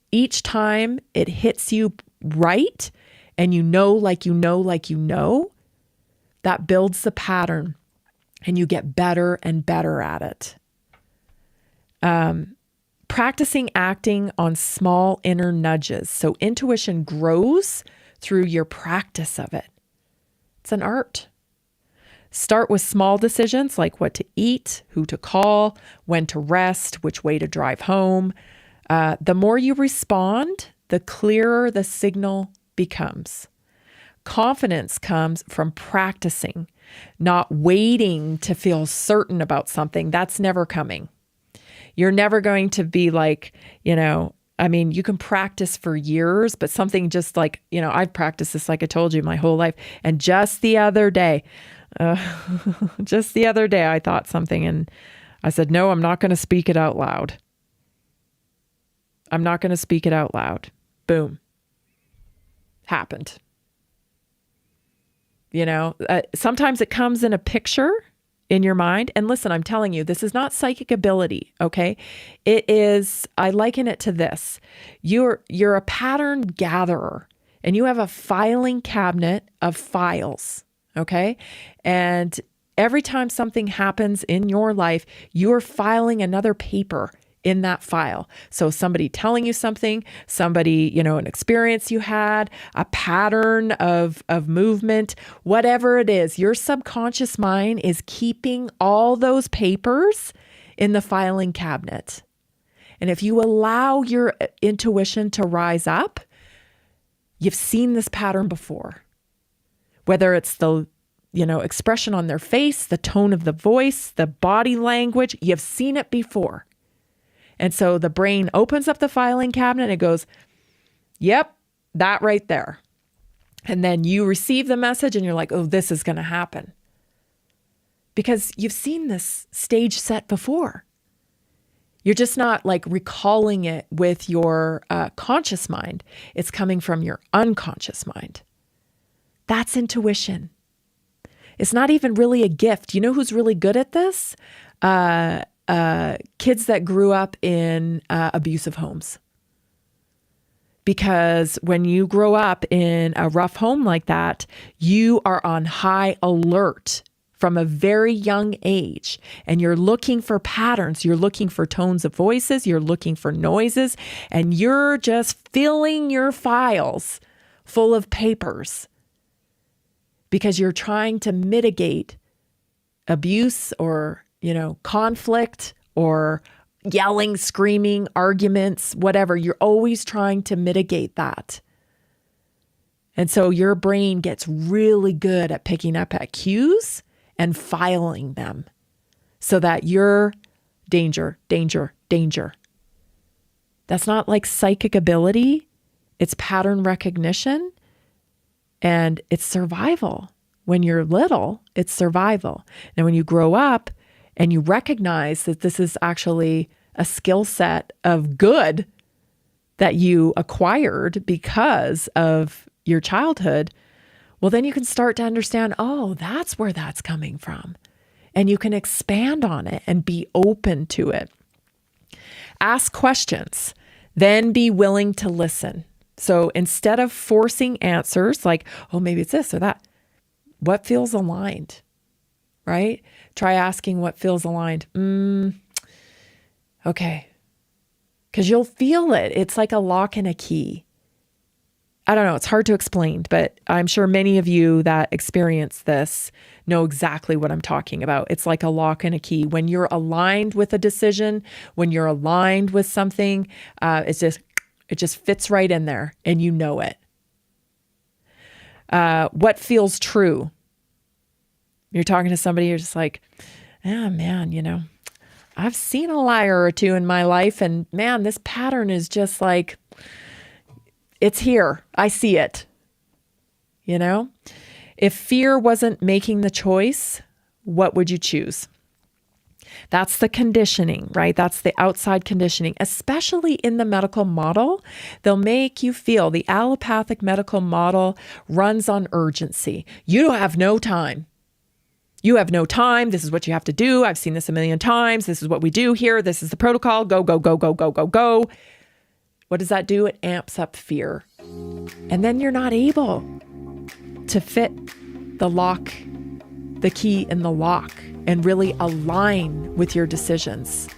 each time it hits you right, and you know, that builds the pattern, and you get better and better at it. Practicing acting on small inner nudges. So intuition grows through your practice of it. It's an art. Start with small decisions like what to eat, who to call, when to rest, which way to drive home. The more you respond, the clearer the signal becomes. Confidence comes from practicing, not waiting to feel certain about something. That's never coming. You're never going to be like, you can practice for years, but something just like, I've practiced this, like I told you, my whole life. And just the other day, I thought something and I said, no, I'm not going to speak it out loud. I'm not going to speak it out loud. Boom. Happened. Sometimes it comes in a picture in your mind. And listen, I'm telling you, this is not psychic ability, okay? It is, I liken it to this. You're a pattern gatherer and you have a filing cabinet of files, okay? And every time something happens in your life, you're filing another paper in that file. So somebody telling you something, somebody, an experience you had, a pattern of movement, whatever it is, your subconscious mind is keeping all those papers in the filing cabinet. And if you allow your intuition to rise up, you've seen this pattern before. whether it's the, expression on their face, the tone of the voice, the body language. You've seen it before. And so the brain opens up the filing cabinet and it goes, yep, that right there. And then you receive the message and you're like, oh, this is going to happen. Because you've seen this stage set before. You're just not like recalling it with your conscious mind. It's coming from your unconscious mind. That's intuition. It's not even really a gift. You know who's really good at this? Kids that grew up in abusive homes. Because when you grow up in a rough home like that, you are on high alert from a very young age, and you're looking for patterns. You're looking for tones of voices. You're looking for noises, and you're just filling your files full of papers because you're trying to mitigate abuse or, conflict or yelling, screaming, arguments, whatever. You're always trying to mitigate that. And so your brain gets really good at picking up at cues and filing them so that you're danger, danger, danger. That's not like psychic ability. It's pattern recognition and it's survival. When you're little, it's survival. And when you grow up and you recognize that this is actually a skill set of good that you acquired because of your childhood, well, then you can start to understand, oh, that's where that's coming from. And you can expand on it and be open to it. Ask questions, then be willing to listen. So instead of forcing answers like, oh, maybe it's this or that, what feels aligned, right? Try asking what feels aligned. Okay. Because you'll feel it. It's like a lock and a key. I don't know. It's hard to explain, but I'm sure many of you that experience this know exactly what I'm talking about. It's like a lock and a key. When you're aligned with a decision, when you're aligned with something, it just fits right in there and you know it. What feels true? You're talking to somebody, you're just like, man, I've seen a liar or two in my life and man, this pattern is just like, it's here. I see it. If fear wasn't making the choice, what would you choose? That's the conditioning, right? That's the outside conditioning, especially in the medical model. They'll make you feel the allopathic medical model runs on urgency. You have no time. You have no time. This is what you have to do. I've seen this a million times. This is what we do here. This is the protocol. Go, go, go, go, go, go, go. What does that do? It amps up fear. And then you're not able to fit the lock, the key in the lock, and really align with your decisions.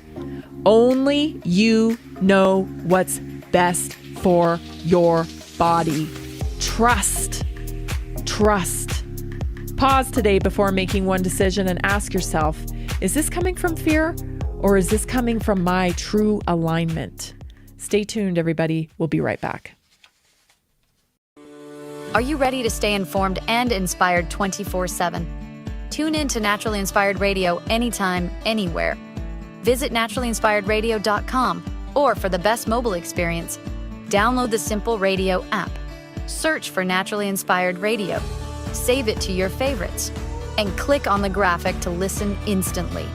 Only you know what's best for your body. Trust. Pause today before making one decision and ask yourself, is this coming from fear or is this coming from my true alignment? Stay tuned, everybody. We'll be right back. Are you ready to stay informed and inspired 24/7? Tune in to Naturally Inspired Radio anytime, anywhere. Visit naturallyinspiredradio.com or for the best mobile experience, download the Simple Radio app. Search for Naturally Inspired Radio. Save it to your favorites and click on the graphic to listen instantly.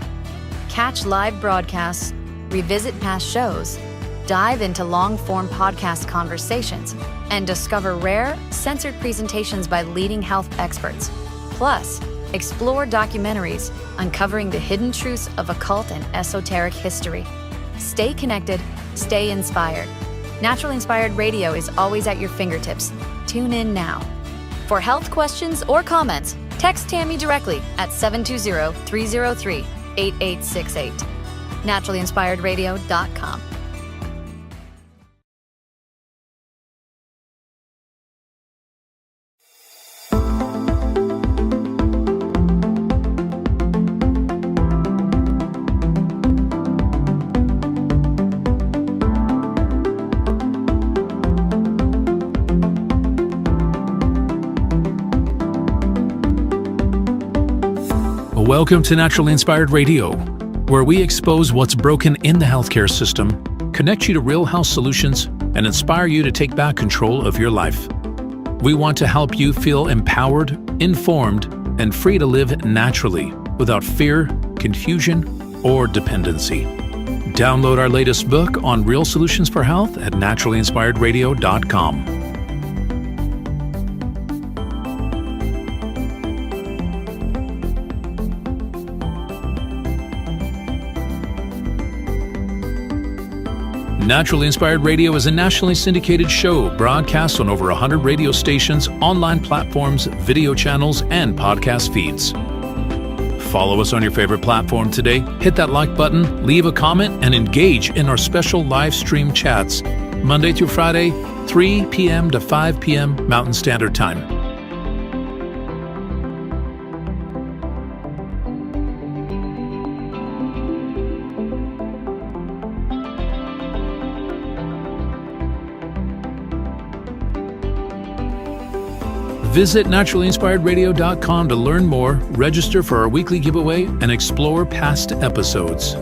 Catch live broadcasts, revisit past shows, dive into long-form podcast conversations, and discover rare, censored presentations by leading health experts. Plus, explore documentaries uncovering the hidden truths of occult and esoteric history. Stay connected, stay inspired. Naturally Inspired Radio is always at your fingertips. Tune in now. For health questions or comments, text Tammy directly at 720-303-8868. naturallyinspiredradio.com. Welcome to Naturally Inspired Radio, where we expose what's broken in the healthcare system, connect you to real health solutions, and inspire you to take back control of your life. We want to help you feel empowered, informed, and free to live naturally without fear, confusion, or dependency. Download our latest book on real solutions for health at naturallyinspiredradio.com. Naturally Inspired Radio is a nationally syndicated show broadcast on over 100 radio stations, online platforms, video channels, and podcast feeds. Follow us on your favorite platform today, hit that like button, leave a comment, and engage in our special live stream chats, Monday through Friday, 3 p.m. to 5 p.m. Mountain Standard Time. Visit naturallyinspiredradio.com to learn more, register for our weekly giveaway, and explore past episodes.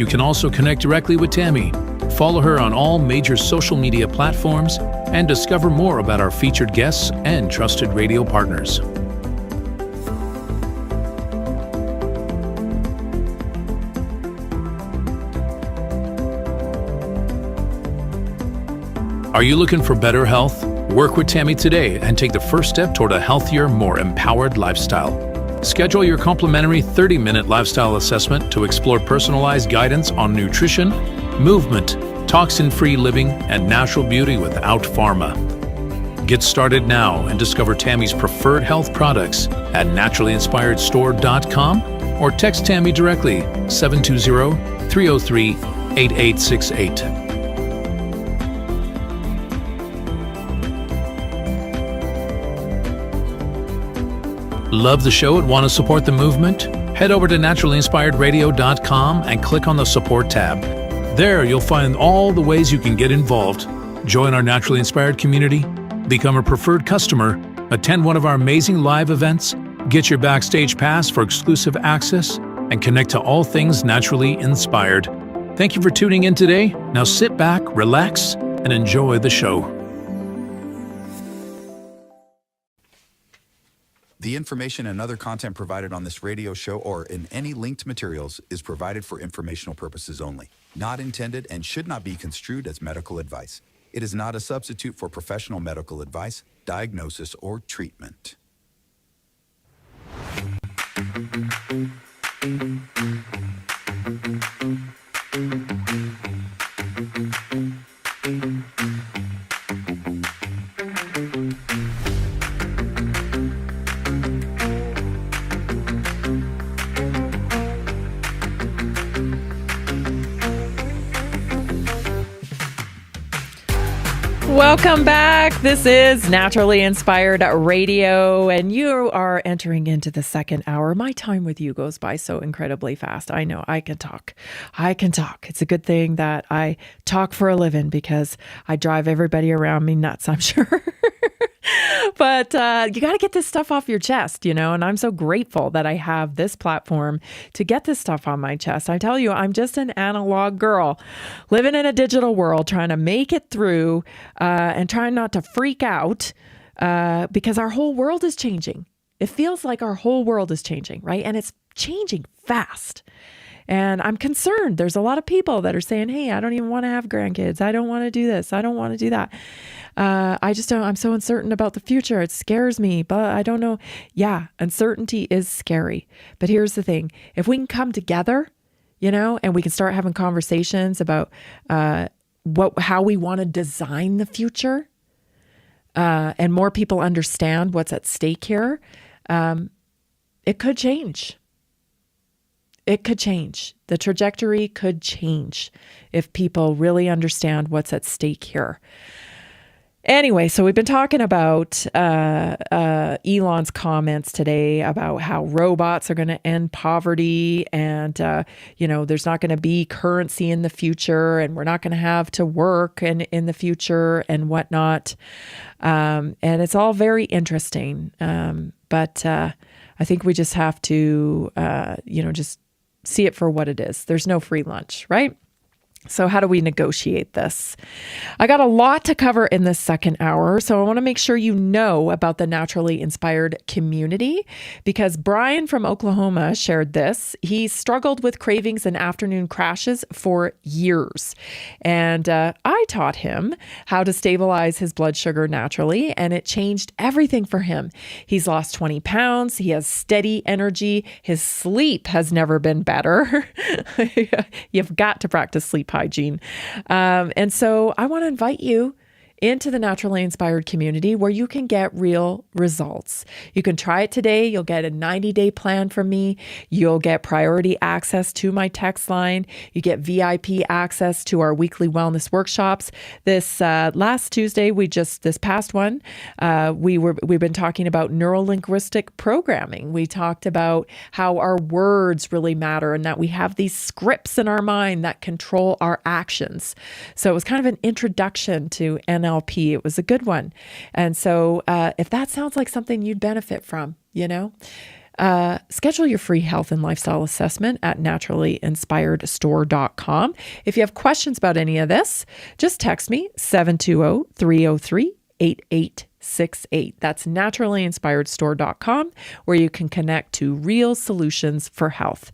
You can also connect directly with Tammy, follow her on all major social media platforms, and discover more about our featured guests and trusted radio partners. Are you looking for better health? Work with Tammy today and take the first step toward a healthier, more empowered lifestyle. Schedule your complimentary 30-minute lifestyle assessment to explore personalized guidance on nutrition, movement, toxin-free living, and natural beauty without pharma. Get started now and discover Tammy's preferred health products at naturallyinspiredstore.com or text Tammy directly 720-303-8868. Love the show and want to support the movement? Head over to naturallyinspiredradio.com and click on the support tab. There you'll find all the ways you can get involved. Join our Naturally Inspired community, become a preferred customer, attend one of our amazing live events, get your backstage pass for exclusive access, and connect to all things naturally inspired. Thank you for tuning in today. Now sit back, relax, and enjoy the show. The information and other content provided on this radio show or in any linked materials is provided for informational purposes only, not intended and should not be construed as medical advice. It is not a substitute for professional medical advice, diagnosis, or treatment. Welcome back. This is Naturally Inspired Radio, and you are entering into the second hour. My time with you goes by so incredibly fast. I know I can talk. It's a good thing that I talk for a living because I drive everybody around me nuts, I'm sure. But you got to get this stuff off your chest, and I'm so grateful that I have this platform to get this stuff on my chest. I tell you, I'm just an analog girl living in a digital world, trying to make it through and trying not to freak out because our whole world is changing. It feels like our whole world is changing, right? And it's changing fast. And I'm concerned. There's a lot of people that are saying, hey, I don't even want to have grandkids. I don't want to do this. I don't want to do that. I just don't, I'm so uncertain about the future. It scares me, but I don't know. Yeah, uncertainty is scary. But here's the thing. If we can come together, and we can start having conversations about how we want to design the future, and more people understand what's at stake here, it could change. It could change. The trajectory could change if people really understand what's at stake here. Anyway, so we've been talking about Elon's comments today about how robots are going to end poverty and, there's not going to be currency in the future and we're not going to have to work in the future and whatnot. And it's all very interesting. But I I think we just have to, just see it for what it is. There's no free lunch, right? So how do we negotiate this? I got a lot to cover in this second hour, so I want to make sure you know about the Naturally Inspired community, because Brian from Oklahoma shared this. He struggled with cravings and afternoon crashes for years, and I taught him how to stabilize his blood sugar naturally, and it changed everything for him. He's lost 20 pounds. He has steady energy. His sleep has never been better. You've got to practice sleep hygiene. And so I want to invite you into the Naturally Inspired community where you can get real results. You can try it today. You'll get a 90-day plan from me. You'll get priority access to my text line. You get VIP access to our weekly wellness workshops. This last Tuesday, this past one, we've been talking about neuro-linguistic programming. We talked about how our words really matter and that we have these scripts in our mind that control our actions. So it was kind of an introduction to NLP. It was a good one. And so if that sounds like something you'd benefit from, schedule your free health and lifestyle assessment at naturallyinspiredstore.com. If you have questions about any of this, just text me 720-303-8868. That's naturallyinspiredstore.com, where you can connect to real solutions for health.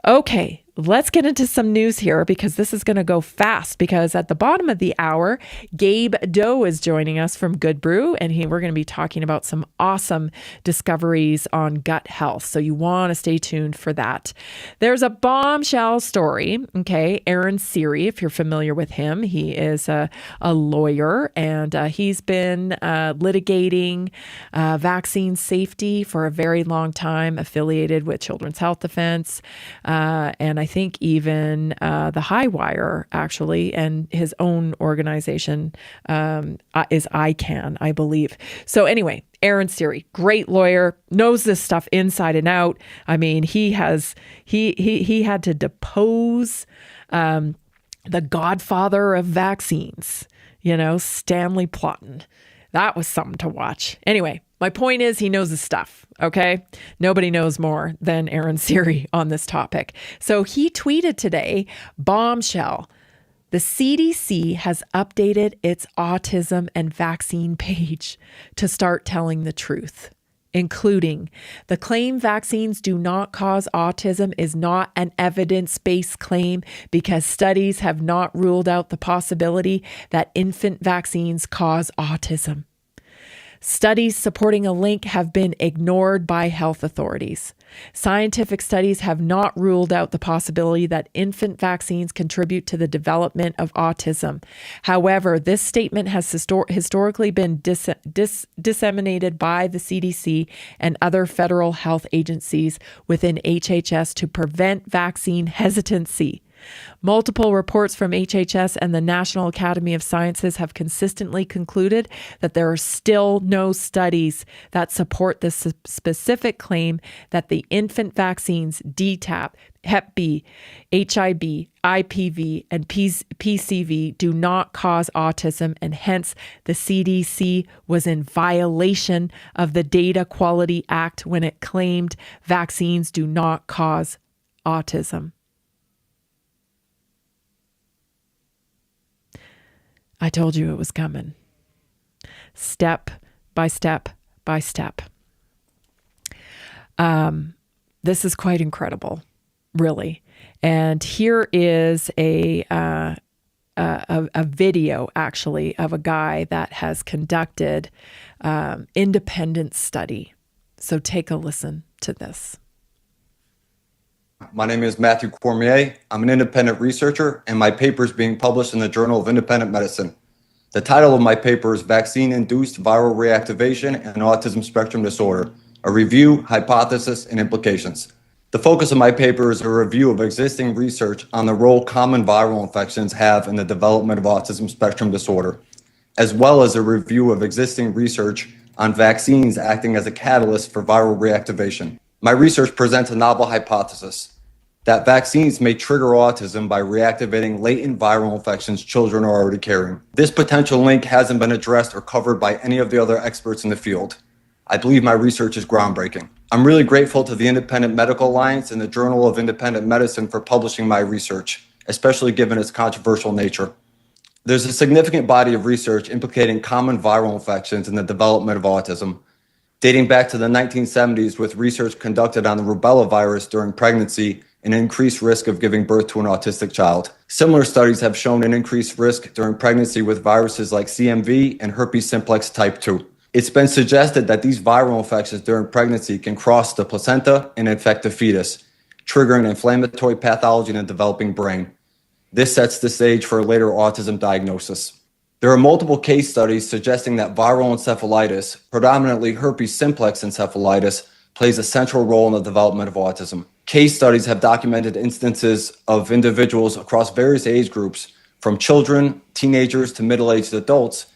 Okay, let's get into some news here, because this is going to go fast, because at the bottom of the hour, Gabe Doe is joining us from Good Brew, and we're going to be talking about some awesome discoveries on gut health. So you want to stay tuned for that. There's a bombshell story. Okay. Aaron Siri, if you're familiar with him, he is a lawyer, and he's been litigating vaccine safety for a very long time, affiliated with Children's Health Defense. And I think even the High Wire, actually, and his own organization is ICANN, I believe. So anyway, Aaron Siri, great lawyer, knows this stuff inside and out. I mean, he had to depose the godfather of vaccines, Stanley Plotton. That was something to watch. Anyway, my point is he knows his stuff, okay? Nobody knows more than Aaron Siri on this topic. So he tweeted today, bombshell, the CDC has updated its autism and vaccine page to start telling the truth, including the claim vaccines do not cause autism is not an evidence-based claim because studies have not ruled out the possibility that infant vaccines cause autism. Studies supporting a link have been ignored by health authorities. Scientific studies have not ruled out the possibility that infant vaccines contribute to the development of autism. However, this statement has historically been disseminated by the CDC and other federal health agencies within HHS to prevent vaccine hesitancy. Multiple reports from HHS and the National Academy of Sciences have consistently concluded that there are still no studies that support this specific claim that the infant vaccines DTaP, Hep B, HIB, IPV, and PCV do not cause autism, and hence the CDC was in violation of the Data Quality Act when it claimed vaccines do not cause autism. I told you it was coming. Step by step by step. This is quite incredible, really. And here is a video, actually, of a guy that has conducted independent study. So take a listen to this. My name is Matthew Cormier. I'm an independent researcher, and my paper is being published in the Journal of Independent Medicine. The title of my paper is Vaccine-Induced Viral Reactivation and Autism Spectrum Disorder, a review, hypothesis, and implications. The focus of my paper is a review of existing research on the role common viral infections have in the development of autism spectrum disorder, as well as a review of existing research on vaccines acting as a catalyst for viral reactivation. My research presents a novel hypothesis that vaccines may trigger autism by reactivating latent viral infections children are already carrying. This potential link hasn't been addressed or covered by any of the other experts in the field. I believe my research is groundbreaking. I'm really grateful to the Independent Medical Alliance and the Journal of Independent Medicine for publishing my research, especially given its controversial nature. There's a significant body of research implicating common viral infections in the development of autism, dating back to the 1970s with research conducted on the rubella virus during pregnancy and an increased risk of giving birth to an autistic child. Similar studies have shown an increased risk during pregnancy with viruses like CMV and herpes simplex type 2. It's been suggested that these viral infections during pregnancy can cross the placenta and infect the fetus, triggering inflammatory pathology in the developing brain. This sets the stage for a later autism diagnosis. There are multiple case studies suggesting that viral encephalitis, predominantly herpes simplex encephalitis, plays a central role in the development of autism. Case studies have documented instances of individuals across various age groups, from children, teenagers to middle-aged adults,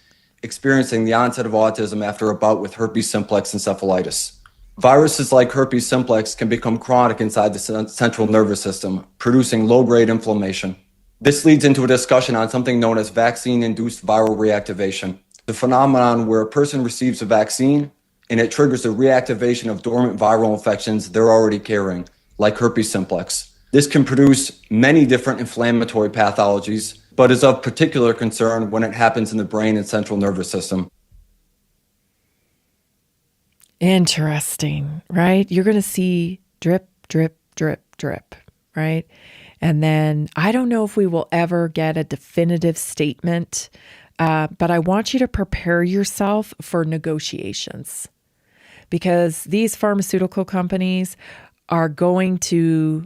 experiencing the onset of autism after a bout with herpes simplex encephalitis. Viruses like herpes simplex can become chronic inside the central nervous system, producing low-grade inflammation. This leads into a discussion on something known as vaccine-induced viral reactivation, the phenomenon where a person receives a vaccine and it triggers the reactivation of dormant viral infections they're already carrying, like herpes simplex. This can produce many different inflammatory pathologies, but is of particular concern when it happens in the brain and central nervous system. Interesting, right? You're going to see drip, drip, drip, drip, right? And then I don't know if we will ever get a definitive statement, but I want you to prepare yourself for negotiations, because these pharmaceutical companies are going to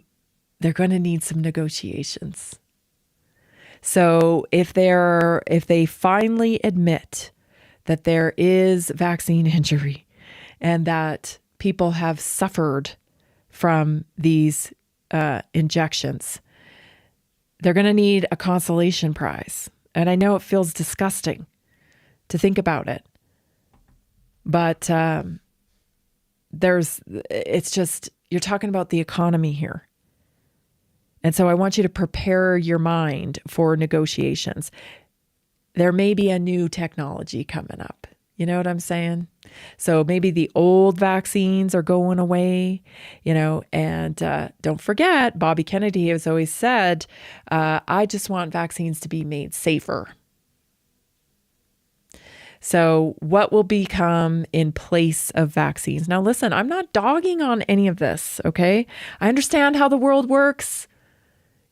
need some negotiations. So if they finally admit that there is vaccine injury and that people have suffered from these injections, they're going to need a consolation prize. And I know it feels disgusting to think about it, but you're talking about the economy here. And so I want you to prepare your mind for negotiations. There may be a new technology coming up. You know what I'm saying? So maybe the old vaccines are going away, and don't forget, Bobby Kennedy has always said, I just want vaccines to be made safer. So what will become in place of vaccines? Now, listen, I'm not dogging on any of this, okay? I understand how the world works.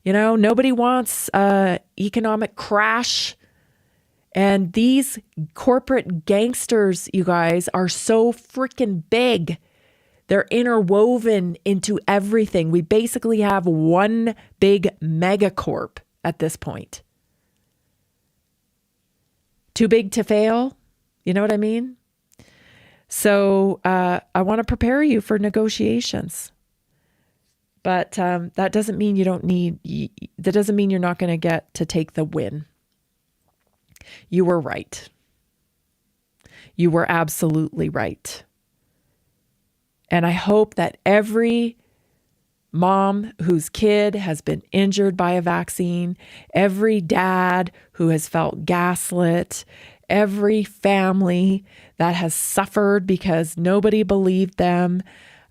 Nobody wants economic crash. And these corporate gangsters, you guys, are so freaking big. They're interwoven into everything. We basically have one big megacorp at this point. Too big to fail? You know what I mean? So I want to prepare you for negotiations. But that doesn't mean that doesn't mean you're not going to get to take the win. You were right. You were absolutely right. And I hope that every mom whose kid has been injured by a vaccine, every dad who has felt gaslit, every family that has suffered because nobody believed them,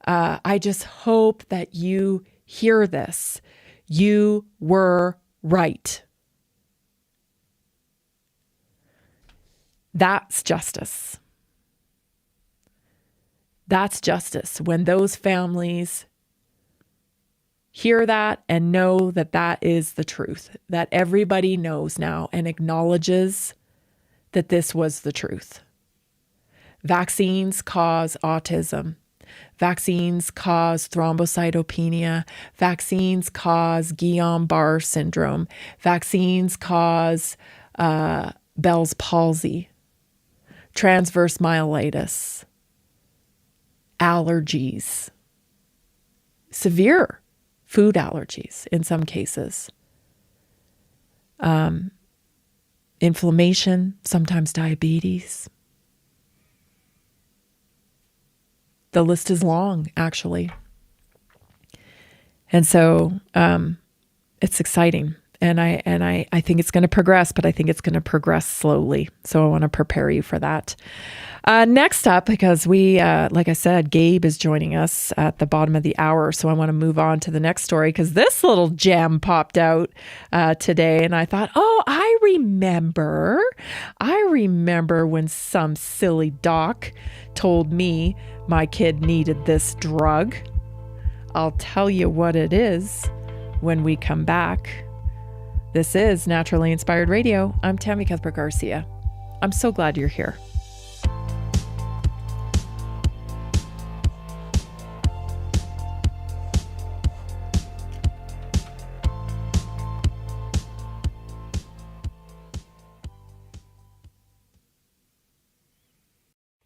I just hope that you hear this. You were right. That's justice. That's justice. When those families hear that and know that that is the truth, that everybody knows now and acknowledges that this was the truth. Vaccines cause autism. Vaccines cause thrombocytopenia. Vaccines cause Guillain-Barré syndrome. Vaccines cause Bell's palsy, transverse myelitis, allergies, severe food allergies in some cases, inflammation, sometimes diabetes. The list is long, actually. And so it's exciting. And I think it's going to progress, but I think it's going to progress slowly. So I want to prepare you for that. Next up, because we, like I said, Gabe is joining us at the bottom of the hour. So I want to move on to the next story because this little gem popped out today. And I thought, oh, I remember when some silly doc told me my kid needed this drug. I'll tell you what it is when we come back. This is Naturally Inspired Radio. I'm Tammy Cuthbert Garcia. I'm so glad you're here.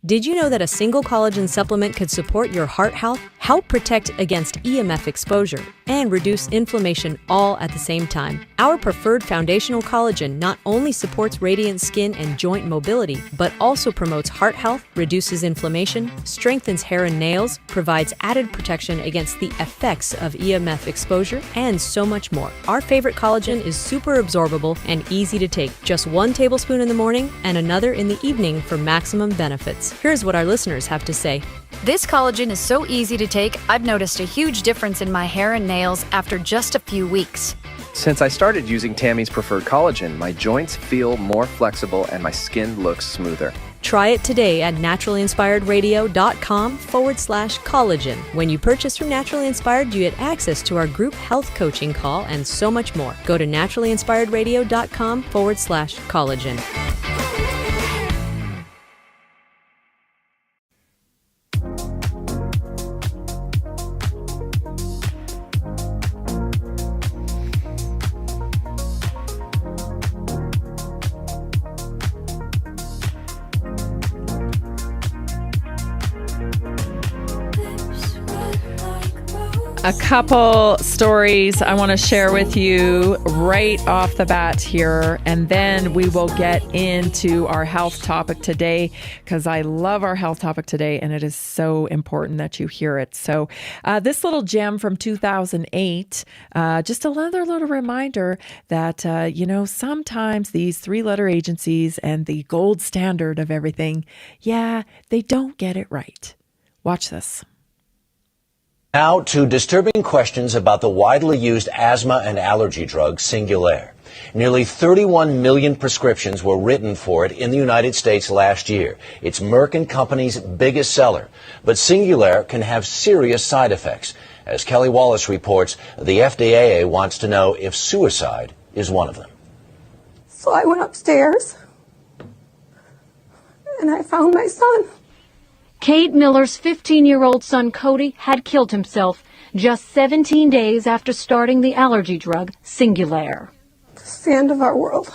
Did you know that a single collagen supplement could support your heart health, help protect against EMF exposure, and reduce inflammation all at the same time? Our preferred foundational collagen not only supports radiant skin and joint mobility, but also promotes heart health, reduces inflammation, strengthens hair and nails, provides added protection against the effects of EMF exposure, and so much more. Our favorite collagen is super absorbable and easy to take. Just 1 tablespoon in the morning and another in the evening for maximum benefits. Here's what our listeners have to say. This collagen is so easy to take, I've noticed a huge difference in my hair and nails after just a few weeks. Since I started using Tammy's preferred collagen, my joints feel more flexible and my skin looks smoother. Try it today at naturalinspiredradio.com/collagen. When you purchase from Naturally Inspired, you get access to our group health coaching call and so much more. Go to naturalinspiredradio.com/collagen. A couple stories I want to share with you right off the bat here, and then we will get into our health topic today because I love our health topic today and it is so important that you hear it. So this little gem from 2008, just another little reminder that, sometimes these 3-letter agencies and the gold standard of everything, they don't get it right. Watch this. Now to disturbing questions about the widely used asthma and allergy drug Singulair. Nearly 31 million prescriptions were written for it in the United States last year. It's Merck & Company's biggest seller. But Singulair can have serious side effects. As Kelly Wallace reports, the FDA wants to know if suicide is one of them. So I went upstairs and I found my son. Kate Miller's 15-year-old son Cody had killed himself just 17 days after starting the allergy drug Singulair. It's the end of our world.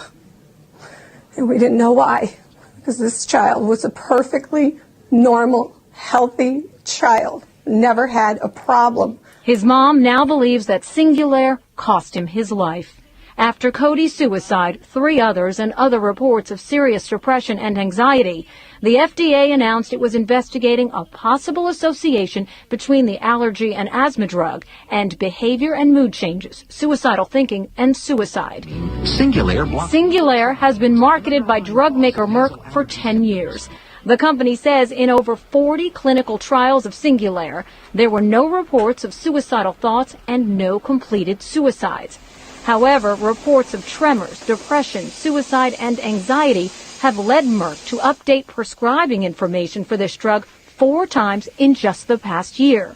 And we didn't know why, because this child was a perfectly normal, healthy child, never had a problem. His mom now believes that Singulair cost him his life. After Cody's suicide, 3 others, and other reports of serious depression and anxiety, the FDA announced it was investigating a possible association between the allergy and asthma drug and behavior and mood changes, suicidal thinking, and suicide. Singulair has been marketed by drug maker Merck for 10 years. The company says in over 40 clinical trials of Singulair, there were no reports of suicidal thoughts and no completed suicides. However, reports of tremors, depression, suicide, and anxiety have led Merck to update prescribing information for this drug 4 times in just the past year.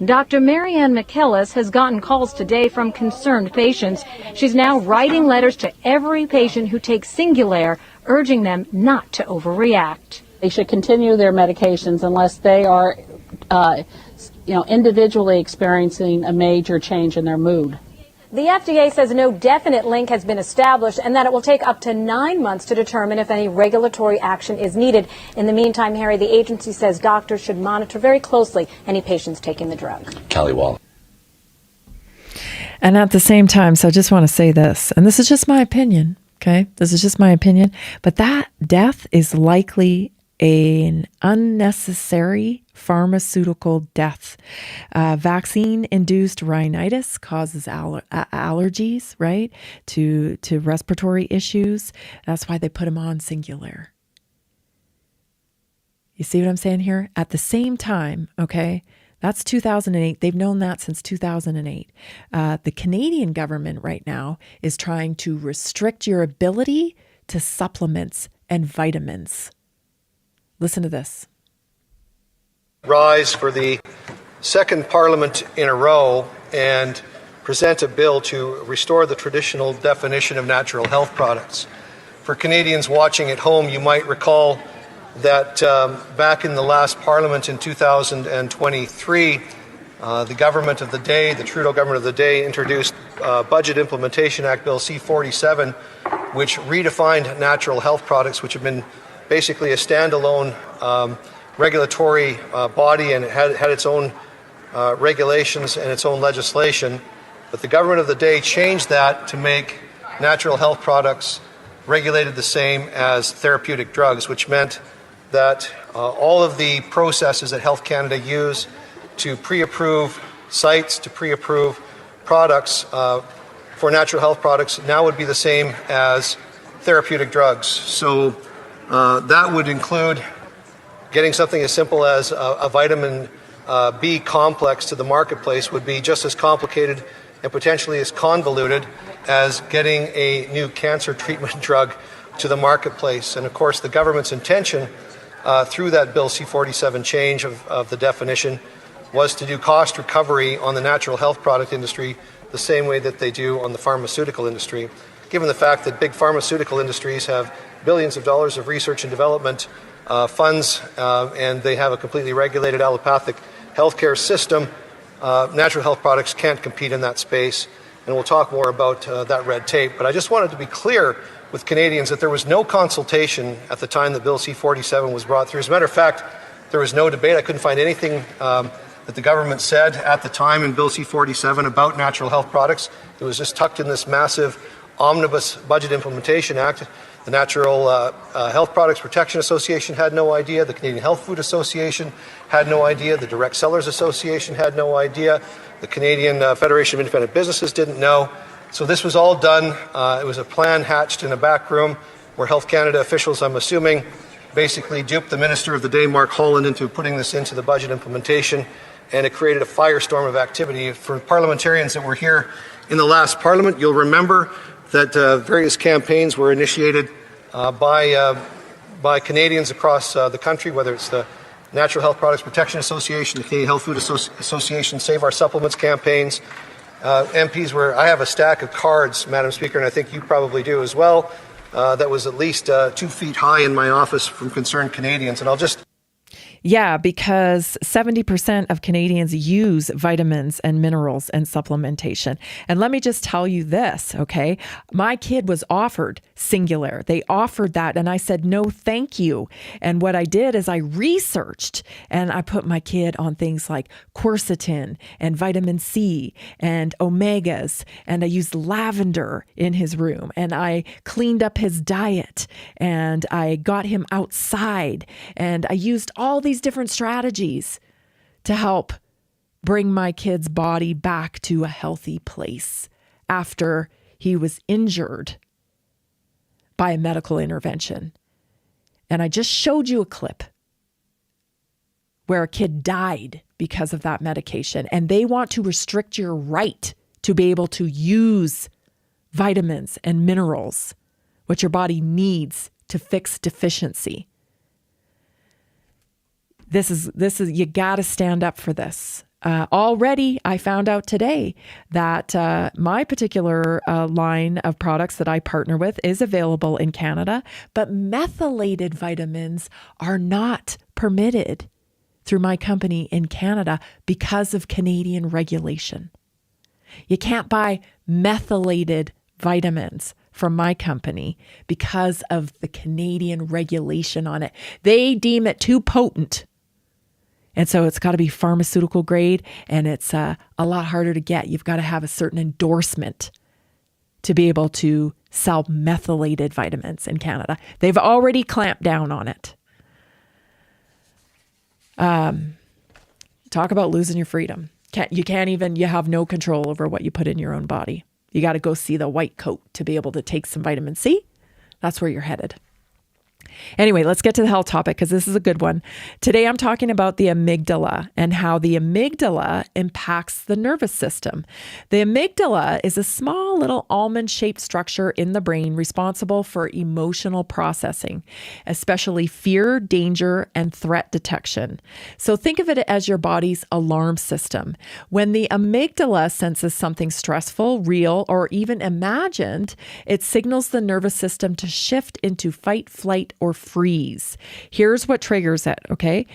Dr. Marianne McKellis has gotten calls today from concerned patients. She's now writing letters to every patient who takes Singulair, urging them not to overreact. They should continue their medications unless they are, individually experiencing a major change in their mood. The FDA says no definite link has been established and that it will take up to 9 months to determine if any regulatory action is needed. In the meantime, Harry, the agency says doctors should monitor very closely any patients taking the drug. Kelly Wallace. And at the same time, so I just want to say this, and this is just my opinion, okay? This is just my opinion, but that death is likely an unnecessary pharmaceutical death. Vaccine-induced rhinitis causes allergies, right, to respiratory issues. That's why they put them on Singulair. You see what I'm saying here? At the same time, okay, that's 2008. They've known that since 2008. The Canadian government right now is trying to restrict your ability to supplements and vitamins. Listen to this. Rise for the second parliament in a row and present a bill to restore the traditional definition of natural health products. For Canadians watching at home, you might recall that back in the last parliament in 2023, the government of the day, the Trudeau government of the day, introduced Budget Implementation Act Bill C-47, which redefined natural health products, which have been basically a standalone regulatory body, and it had its own regulations and its own legislation. But the government of the day changed that to make natural health products regulated the same as therapeutic drugs, which meant that all of the processes that Health Canada use to pre-approve sites, to pre-approve products for natural health products now would be the same as therapeutic drugs. So that would include getting something as simple as a vitamin B complex to the marketplace would be just as complicated and potentially as convoluted as getting a new cancer treatment drug to the marketplace. And of course, the government's intention through that Bill C-47 change of the definition was to do cost recovery on the natural health product industry the same way that they do on the pharmaceutical industry. Given the fact that big pharmaceutical industries have billions of dollars of research and development funds, and they have a completely regulated allopathic healthcare system, natural health products can't compete in that space. And we'll talk more about that red tape. But I just wanted to be clear with Canadians that there was no consultation at the time that Bill C-47 was brought through. As a matter of fact, there was no debate. I couldn't find anything that the government said at the time in Bill C-47 about natural health products. It was just tucked in this massive omnibus Budget Implementation Act. The Natural Health Products Protection Association had no idea. The Canadian Health Food Association had no idea. The Direct Sellers Association had no idea. The Canadian Federation of Independent Businesses didn't know. So this was all done. It was a plan hatched in a back room where Health Canada officials, I'm assuming, basically duped the Minister of the day, Mark Holland, into putting this into the budget implementation. And it created a firestorm of activity. For parliamentarians that were here in the last parliament, you'll remember that various campaigns were initiated by Canadians across the country, whether it's the Natural Health Products Protection Association, the Canadian Health Food Association, Save Our Supplements campaigns. MPs were, I have a stack of cards, Madam Speaker, and I think you probably do as well, that was at least 2 feet high in my office from concerned Canadians. And I'll just... Yeah, because 70% of Canadians use vitamins and minerals and supplementation. And let me just tell you this, okay? My kid was offered Singulair. They offered that, and I said, no, thank you. And what I did is I researched, and I put my kid on things like quercetin and vitamin C and omegas, and I used lavender in his room, and I cleaned up his diet, and I got him outside, and I used all these different strategies to help bring my kid's body back to a healthy place after he was injured by a medical intervention. And I just showed you a clip where a kid died because of that medication. And they want to restrict your right to be able to use vitamins and minerals, what your body needs to fix deficiency. This is you got to stand up for this. Already, I found out today that my particular line of products that I partner with is available in Canada, but methylated vitamins are not permitted through my company in Canada because of Canadian regulation. You can't buy methylated vitamins from my company because of the Canadian regulation on it. They deem it too potent. And so it's got to be pharmaceutical grade, and it's a lot harder to get. You've got to have a certain endorsement to be able to sell methylated vitamins in Canada. They've already clamped down on it. Talk about losing your freedom. You have no control over what you put in your own body. You got to go see the white coat to be able to take some vitamin C. That's where you're headed. Anyway, let's get to the health topic because this is a good one. Today, I'm talking about the amygdala and how the amygdala impacts the nervous system. The amygdala is a small little almond-shaped structure in the brain responsible for emotional processing, especially fear, danger, and threat detection. So think of it as your body's alarm system. When the amygdala senses something stressful, real, or even imagined, it signals the nervous system to shift into fight, flight, or freeze. Here's what triggers it, okay?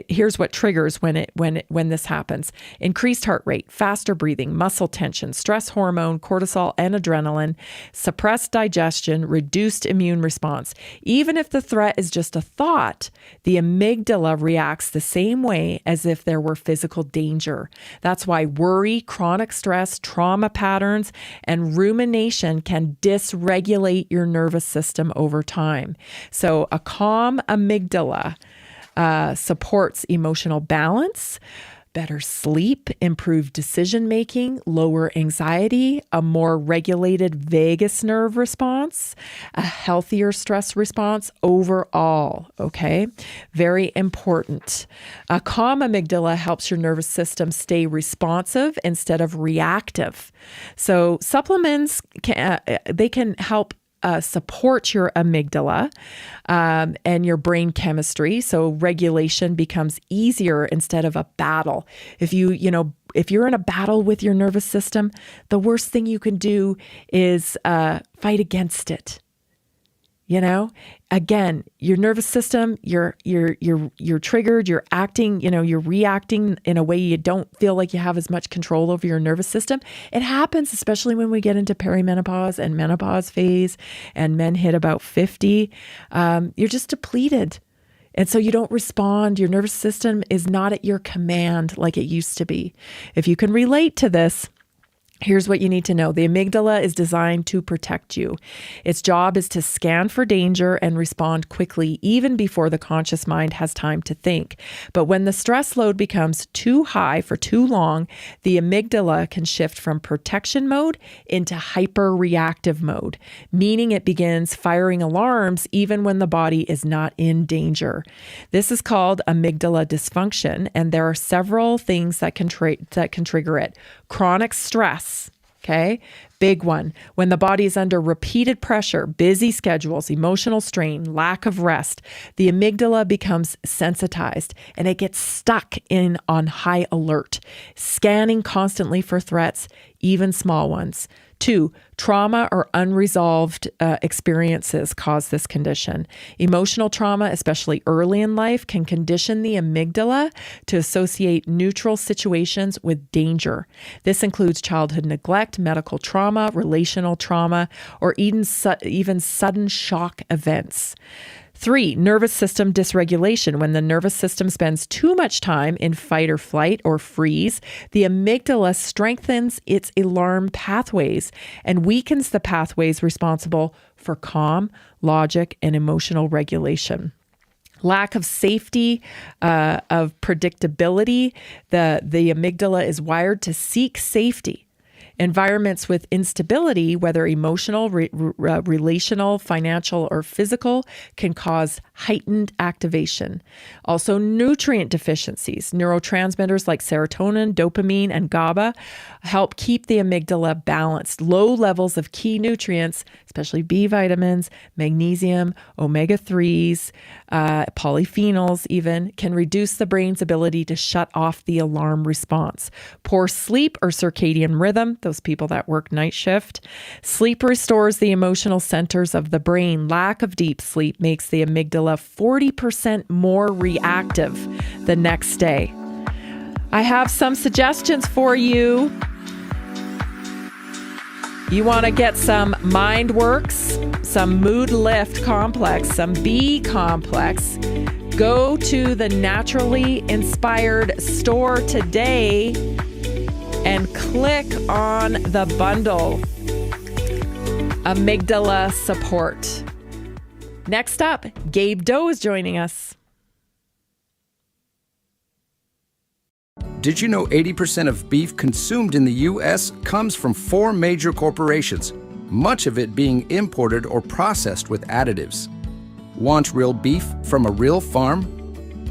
Here's what triggers when this happens. Increased heart rate, faster breathing, muscle tension, stress hormone, cortisol, and adrenaline, suppressed digestion, reduced immune response. Even if the threat is just a thought, the amygdala reacts the same way as if there were physical danger. That's why worry, chronic stress, trauma patterns, and rumination can dysregulate your nervous system over time. So a calm amygdala supports emotional balance, better sleep, improved decision-making, lower anxiety, a more regulated vagus nerve response, a healthier stress response overall, okay? Very important. A calm amygdala helps your nervous system stay responsive instead of reactive. So supplements, they can help support your amygdala and your brain chemistry. So regulation becomes easier instead of a battle. If you're in a battle with your nervous system, the worst thing you can do is fight against it. Again, your nervous system, you're triggered, you're acting, you're reacting in a way you don't feel like you have as much control over your nervous system. It happens, especially when we get into perimenopause and menopause phase and men hit about 50. You're just depleted. And so you don't respond. Your nervous system is not at your command like it used to be. If you can relate to this, here's what you need to know. The amygdala is designed to protect you. Its job is to scan for danger and respond quickly, even before the conscious mind has time to think. But when the stress load becomes too high for too long, the amygdala can shift from protection mode into hyper-reactive mode, meaning it begins firing alarms even when the body is not in danger. This is called amygdala dysfunction, and there are several things that can trigger it. Chronic stress, okay? Big one. When the body is under repeated pressure, busy schedules, emotional strain, lack of rest, the amygdala becomes sensitized and it gets stuck on high alert, scanning constantly for threats, even small ones. 2, trauma or unresolved experiences cause this condition. Emotional trauma, especially early in life, can condition the amygdala to associate neutral situations with danger. This includes childhood neglect, medical trauma, relational trauma, or even sudden shock events. 3, nervous system dysregulation. When the nervous system spends too much time in fight or flight or freeze, the amygdala strengthens its alarm pathways and weakens the pathways responsible for calm, logic, and emotional regulation. Lack of safety, of predictability. The amygdala is wired to seek safety. Environments with instability, whether emotional, relational, financial, or physical, can cause heightened activation. Also, nutrient deficiencies. Neurotransmitters like serotonin, dopamine, and GABA help keep the amygdala balanced. Low levels of key nutrients, especially B vitamins, magnesium, omega-3s, polyphenols even, can reduce the brain's ability to shut off the alarm response. Poor sleep or circadian rhythm, those people that work night shift. Sleep restores the emotional centers of the brain. Lack of deep sleep makes the amygdala 40% more reactive the next day. I have some suggestions for you. You want to get some MindWorks, some Mood Lift Complex, some B Complex. Go to the Naturally Inspired store today and click on the bundle, Amygdala Support. Next up, Gabe Doe is joining us. Did you know 80% of beef consumed in the U.S. comes from 4 major corporations, much of it being imported or processed with additives? Want real beef from a real farm?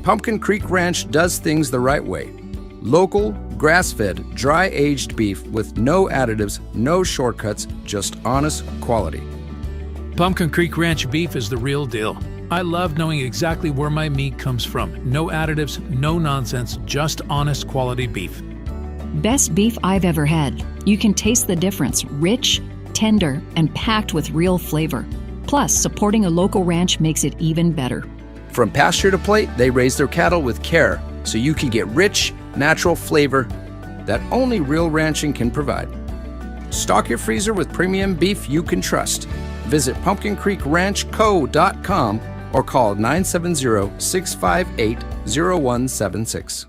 Pumpkin Creek Ranch does things the right way. Local, grass-fed, dry-aged beef with no additives, no shortcuts, just honest quality. Pumpkin Creek Ranch beef is the real deal. I love knowing exactly where my meat comes from. No additives, no nonsense, just honest quality beef. Best beef I've ever had. You can taste the difference. Rich, tender, and packed with real flavor. Plus, supporting a local ranch makes it even better. From pasture to plate, they raise their cattle with care, so you can get rich, natural flavor that only real ranching can provide. Stock your freezer with premium beef you can trust. Visit pumpkincreekranchco.com or call 970-658-0176.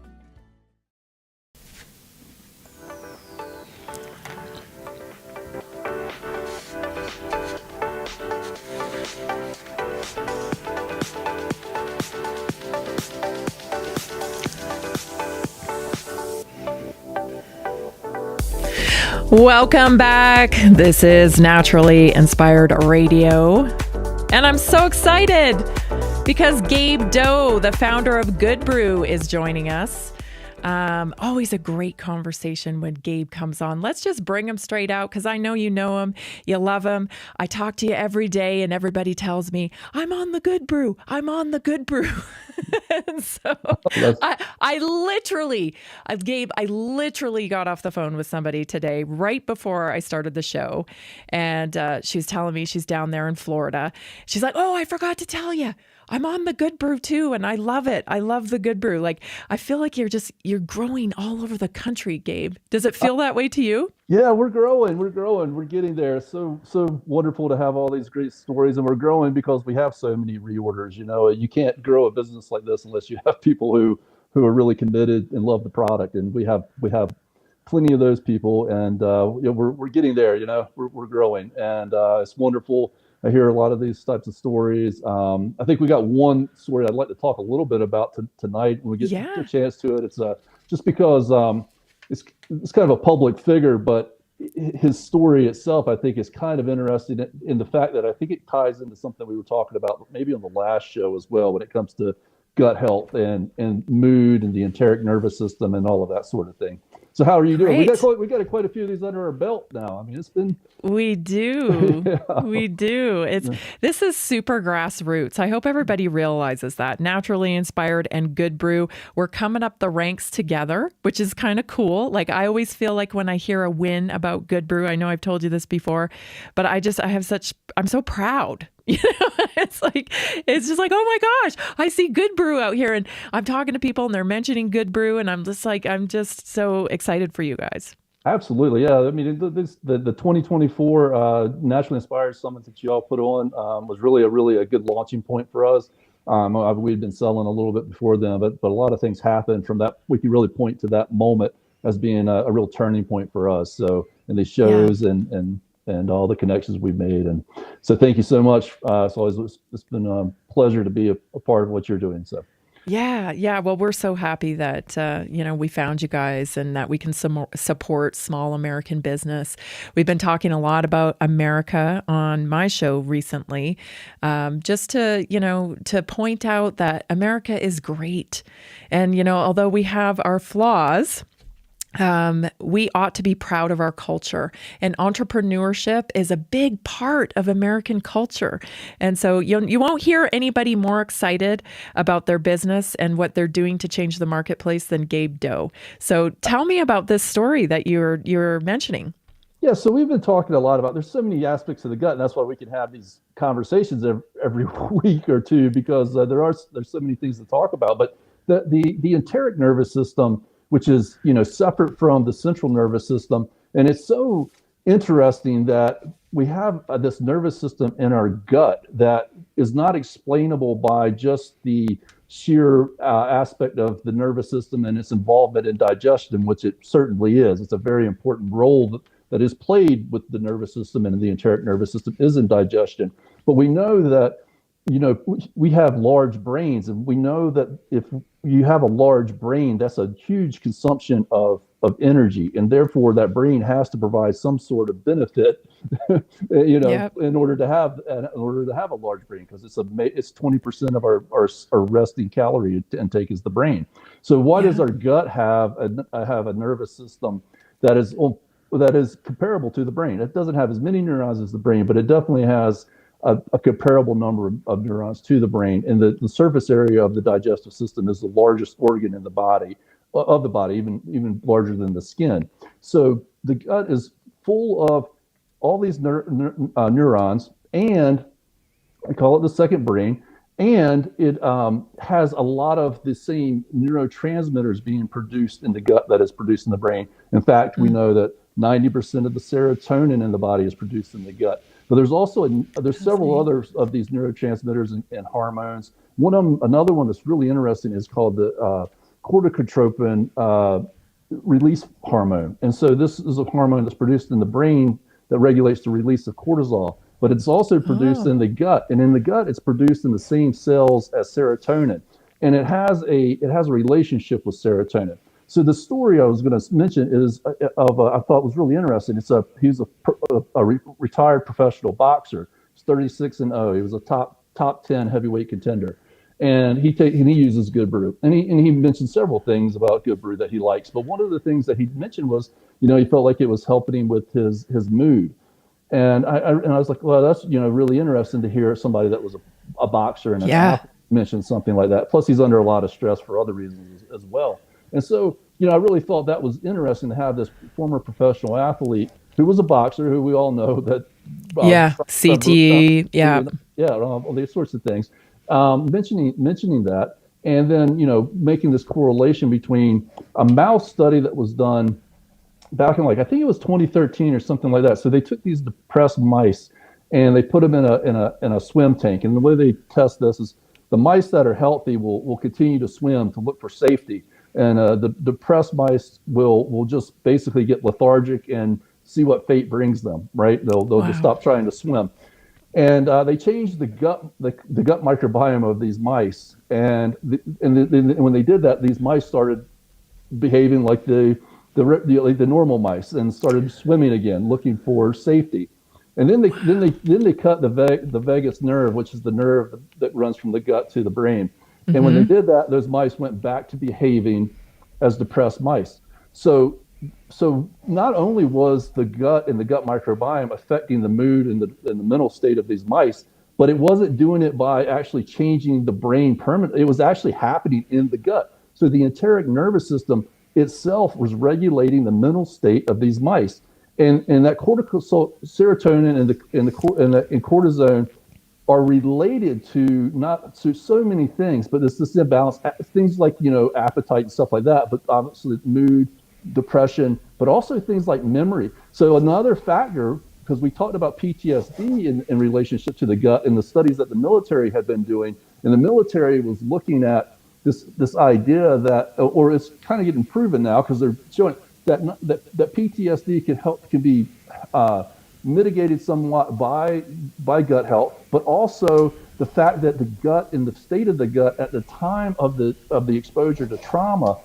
Welcome back. This is Naturally Inspired Radio. And I'm so excited because Gabe Doe, the founder of Good Brew, is joining us. Always a great conversation when Gabe comes on. Let's just bring him straight out because I know you him, you love him. I talk to you every day and everybody tells me, I'm on the Good Brew. I'm on the Good Brew. And so I literally got off the phone with somebody today right before I started the show. And she was telling me she's down there in Florida. She's like, oh, I forgot to tell you. I'm on the Good Brew too, and I love it. I love the Good Brew. Like, I feel like you're growing all over the country, Gabe. Does it feel that way to you? Yeah, we're growing. We're getting there. So wonderful to have all these great stories, and we're growing because we have so many reorders. You know, you can't grow a business like this unless you have people who are really committed and love the product, and we have plenty of those people, and we're getting there. You know, we're growing, and it's wonderful. I hear a lot of these types of stories. I think we got one story I'd like to talk a little bit about tonight when we get a chance to it. It's just because it's kind of a public figure, but his story itself, I think, is kind of interesting in the fact that I think it ties into something we were talking about maybe on the last show as well when it comes to gut health and mood and the enteric nervous system and all of that sort of thing. So how are you doing? Great. We got quite a few of these under our belt now. I mean, it's been. We do. Yeah. We do. This is super grassroots. I hope everybody realizes that. Naturally Inspired and Good Brew, we're coming up the ranks together, which is kind of cool. Like, I always feel like when I hear a win about Good Brew, I know I've told you this before, but I'm so proud. You know, it's just like, oh my gosh, I see Good Brew out here, and I'm talking to people and they're mentioning Good Brew, and I'm just so excited for you guys. Absolutely, yeah. I mean, the 2024 Nationally Inspired Summit that you all put on was really a good launching point for us. We'd been selling a little bit before then, but a lot of things happened from that. We can really point to that moment as being a real turning point for us. So, in these shows and all the connections we've made. And so thank you so much. It's been a pleasure to be a part of what you're doing. So. Yeah. Well, we're so happy that, we found you guys and that we can support small American business. We've been talking a lot about America on my show recently, just to point out that America is great. And, although we have our flaws, we ought to be proud of our culture, and entrepreneurship is a big part of American culture. And so you won't hear anybody more excited about their business and what they're doing to change the marketplace than Gabe Doe. So tell me about this story that you're mentioning. Yeah, so we've been talking a lot about, there's so many aspects of the gut, and that's why we can have these conversations every week or two, because there's so many things to talk about. But the enteric nervous system, which is, separate from the central nervous system. And it's so interesting that we have this nervous system in our gut that is not explainable by just the sheer aspect of the nervous system and its involvement in digestion, which it certainly is. It's a very important role that is played with the nervous system and the enteric nervous system is in digestion. But we know that, we have large brains, and we know that if you have a large brain, that's a huge consumption of energy, and therefore that brain has to provide some sort of benefit, in order to have a large brain, because it's 20% of our resting calorie intake is the brain. So why does our gut have a nervous system that is comparable to the brain? It doesn't have as many neurons as the brain, but it definitely has a comparable number of neurons to the brain. And the surface area of the digestive system is the largest organ in the body, even larger than the skin. So the gut is full of all these neurons, and I call it the second brain. And it has a lot of the same neurotransmitters being produced in the gut that is produced in the brain. In fact, we know that 90% of the serotonin in the body is produced in the gut. But there's also several others of these neurotransmitters and hormones. Another one that's really interesting is called the corticotropin release hormone. And so this is a hormone that's produced in the brain that regulates the release of cortisol, but it's also produced in the gut. And in the gut, it's produced in the same cells as serotonin. And it has a relationship with serotonin. So the story I was going to mention is I thought was really interesting. He's a retired professional boxer. He's 36-0. He was a top 10 heavyweight contender, and he uses Good Brew. And he mentioned several things about Good Brew that he likes. But one of the things that he mentioned was, he felt like it was helping him with his mood. And I was like, well, that's really interesting to hear somebody that was a boxer and an athlete mention something like that. Plus, he's under a lot of stress for other reasons as well. And so, I really thought that was interesting to have this former professional athlete who was a boxer, who we all know that. CTE, all these sorts of things. Mentioning that, and then, making this correlation between a mouse study that was done back in, I think it was 2013 or something like that. So they took these depressed mice and they put them in a swim tank. And the way they test this is the mice that are healthy will continue to swim to look for safety. And the depressed mice will just basically get lethargic and see what fate brings them, right? They'll just stop trying to swim. And they changed the gut microbiome of these mice. And when they did that, these mice started behaving like the normal mice and started swimming again, looking for safety. And then they cut the vagus nerve, which is the nerve that runs from the gut to the brain. And when they did that, those mice went back to behaving as depressed mice. So not only was the gut and the gut microbiome affecting the mood and the mental state of these mice, but it wasn't doing it by actually changing the brain permanently. It was actually happening in the gut. So the enteric nervous system itself was regulating the mental state of these mice. And that serotonin and cortisone are related to so many things, but it's this imbalance, things like, appetite and stuff like that, but obviously mood, depression, but also things like memory. So another factor, because we talked about PTSD in relationship to the gut and the studies that the military had been doing, and the military was looking at this idea that, or it's kind of getting proven now because they're showing that PTSD can be mitigated somewhat by gut health, but also the fact that the gut and the state of the gut at the time of the exposure to trauma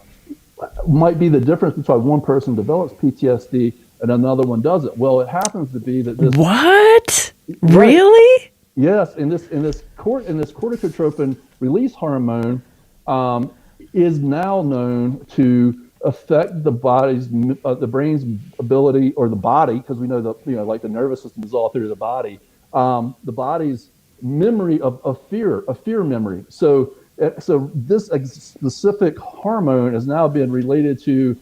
might be the difference between one person develops PTSD and another one doesn't. Well, it happens to be that this what? Right, really? Yes, in this corticotropin release hormone is now known to affect the brain's ability, or the body, because we know like the nervous system is all through the body. The body's memory of fear memory. So this specific hormone is now being related to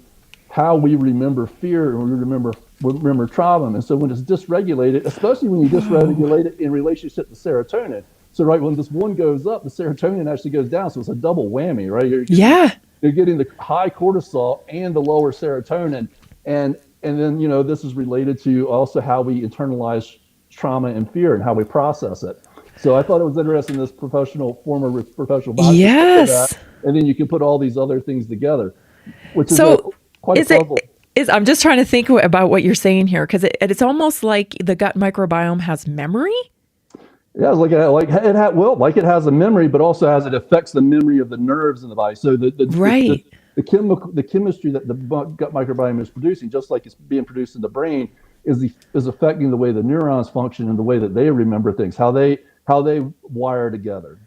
how we remember fear and we remember trauma. And so when it's dysregulated, especially when you dysregulate it in relationship to serotonin. So right, when this one goes up, the serotonin actually goes down. So it's a double whammy, right? You're getting the high cortisol and the lower serotonin. And then, this is related to also how we internalize trauma and fear and how we process it. So I thought it was interesting, this former professional boxer. Yes. And then you can put all these other things together, which is quite is puzzle. I'm just trying to think about what you're saying here, because it's almost like the gut microbiome has memory. Yeah, like it has a memory, but also it affects the memory of the nerves in the body. So the chemistry that the gut microbiome is producing, just like it's being produced in the brain, is affecting the way the neurons function and the way that they remember things, how they wire together.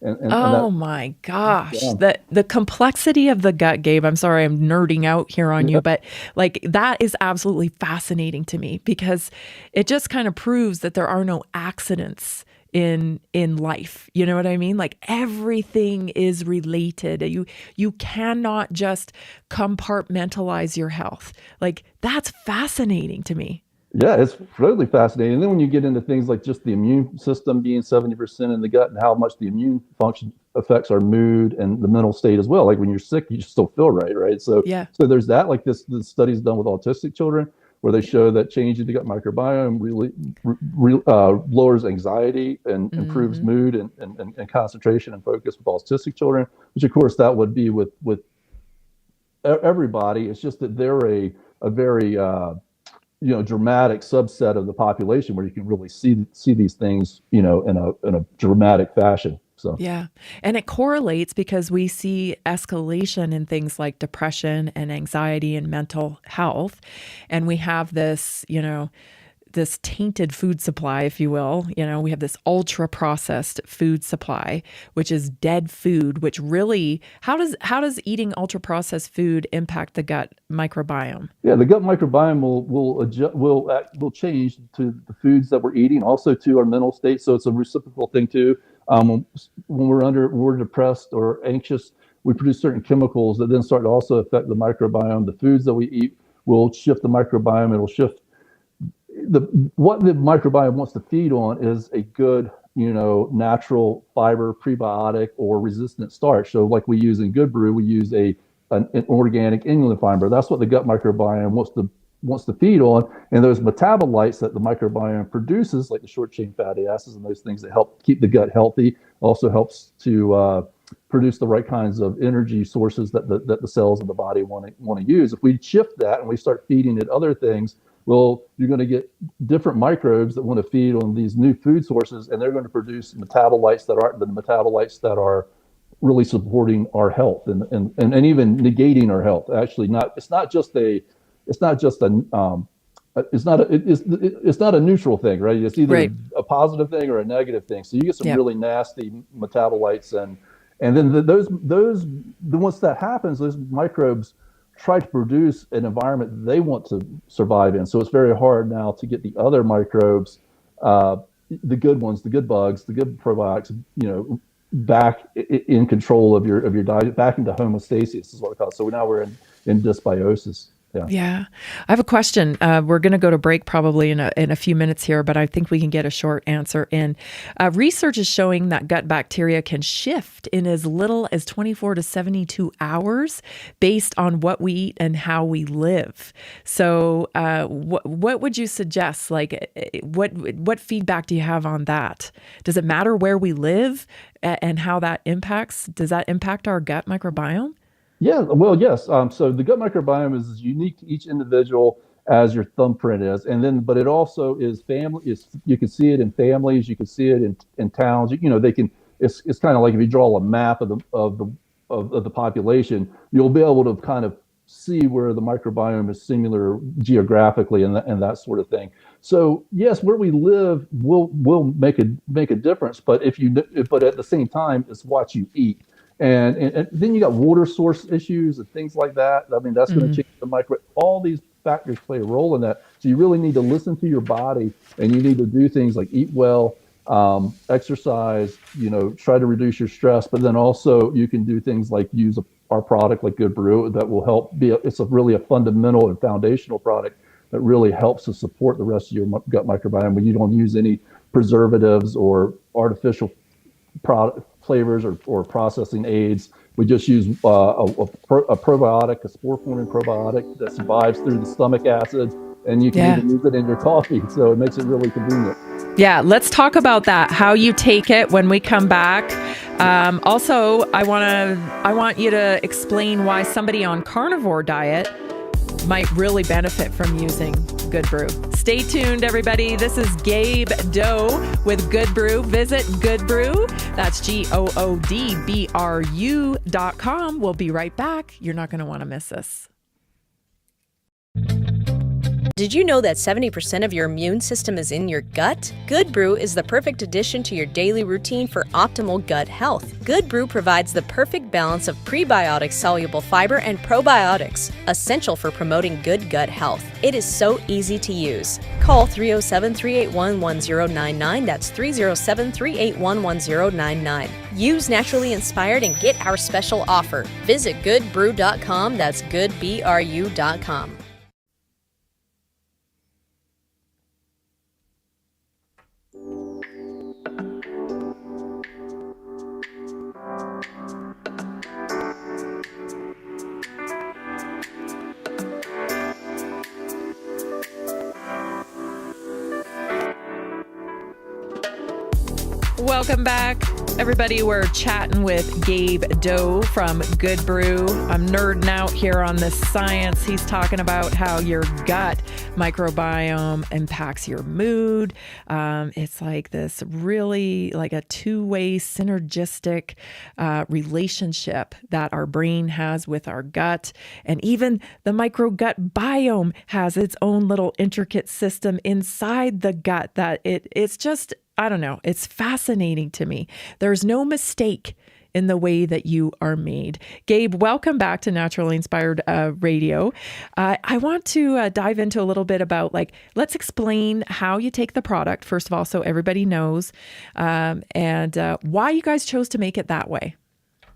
Oh my gosh. The complexity of the gut, Gabe. I'm sorry, I'm nerding out here on you, but like that is absolutely fascinating to me because it just kind of proves that there are no accidents in life. You know what I mean? Like everything is related. You cannot just compartmentalize your health. Like that's fascinating to me. Yeah, it's really fascinating. And then when you get into things like just the immune system being 70% in the gut and how much the immune function affects our mood and the mental state as well. Like when you're sick, you just still feel right? So there's that. Like the studies done with autistic children where they show that changing the gut microbiome really lowers anxiety and improves mood and concentration and focus with autistic children, which of course that would be with everybody. It's just that they're a very dramatic subset of the population where you can really see these things, in a dramatic fashion. So yeah, and it correlates because we see escalation in things like depression and anxiety and mental health, and we have this, this tainted food supply, if you will. We have this ultra processed food supply, which is dead food, which really, how does eating ultra processed food impact the gut microbiome? Yeah, the gut microbiome will change to the foods that we're eating, also to our mental state. So it's a reciprocal thing too. When we're depressed or anxious, we produce certain chemicals that then start to also affect the microbiome. The foods that we eat will shift the microbiome. It'll shift what the microbiome wants to feed on is a good, natural fiber, prebiotic, or resistant starch. So like we use in Good Brew, we use an organic inulin fiber. That's what the gut microbiome wants to feed on. And those metabolites that the microbiome produces, like the short chain fatty acids and those things that help keep the gut healthy, also helps to produce the right kinds of energy sources that the cells in the body want to use. If we shift that and we start feeding it other things, well, you're going to get different microbes that want to feed on these new food sources, and they're going to produce metabolites that are really supporting our health and even negating our health. Actually, it's not a neutral thing, right? It's either a positive thing or a negative thing. So you get some really nasty metabolites, and then once that happens, those microbes try to produce an environment they want to survive in. So it's very hard now to get the other microbes, the good ones, the good bugs, the good probiotics, back in control of your diet, back into homeostasis is what we call it. So now we're in dysbiosis. Yeah. I have a question. We're going to go to break probably in a few minutes here, but I think we can get a short answer in. Research is showing that gut bacteria can shift in as little as 24 to 72 hours based on what we eat and how we live. So what would you suggest? Like, what feedback do you have on that? Does it matter where we live and how that impacts? Does that impact our gut microbiome? Yeah, well, yes. So the gut microbiome is as unique to each individual as your thumbprint is, but it also is family. You can see it in families. You can see it in towns. They can. It's kind of like if you draw a map of the population, you'll be able to kind of see where the microbiome is similar geographically and that sort of thing. So yes, where we live will make a difference. But but at the same time, it's what you eat. And then you got water source issues and things like that. I mean, that's going to change the micro. All these factors play a role in that. So you really need to listen to your body, and you need to do things like eat well, exercise, try to reduce your stress. But then also you can do things like use our product like Good Brew that will help it's really a fundamental and foundational product that really helps to support the rest of your gut microbiome when you don't use any preservatives or artificial flavors or processing aids. We just use a probiotic, a spore-forming probiotic that survives through the stomach acids, and you can even use it in your coffee. So it makes it really convenient. Yeah, let's talk about that, how you take it when we come back. Also, I want you to explain why somebody on carnivore diet might really benefit from using Good Brew. Stay tuned, everybody. This is Gabe Doe with Good Brew. Visit Good Brew. That's GOODBRU.com. We'll be right back. You're not going to want to miss this. Did you know that 70% of your immune system is in your gut? Good Brew is the perfect addition to your daily routine for optimal gut health. Good Brew provides the perfect balance of prebiotic soluble fiber and probiotics, essential for promoting good gut health. It is so easy to use. Call 307-381-1099. That's 307-381-1099. Use Naturally Inspired and get our special offer. Visit goodbrew.com. That's goodbru.com. Welcome back, everybody. We're chatting with Gabe Doe from Good Brew. I'm nerding out here on this science. He's talking about how your gut microbiome impacts your mood. It's like this really like a two-way synergistic relationship that our brain has with our gut. And even the microgut biome has its own little intricate system inside the gut that it's just, I don't know. It's fascinating to me. There's no mistake in the way that you are made. Gabe, welcome back to Naturally Inspired Radio. I want to dive into a little bit about, let's explain how you take the product, first of all, so everybody knows, and why you guys chose to make it that way.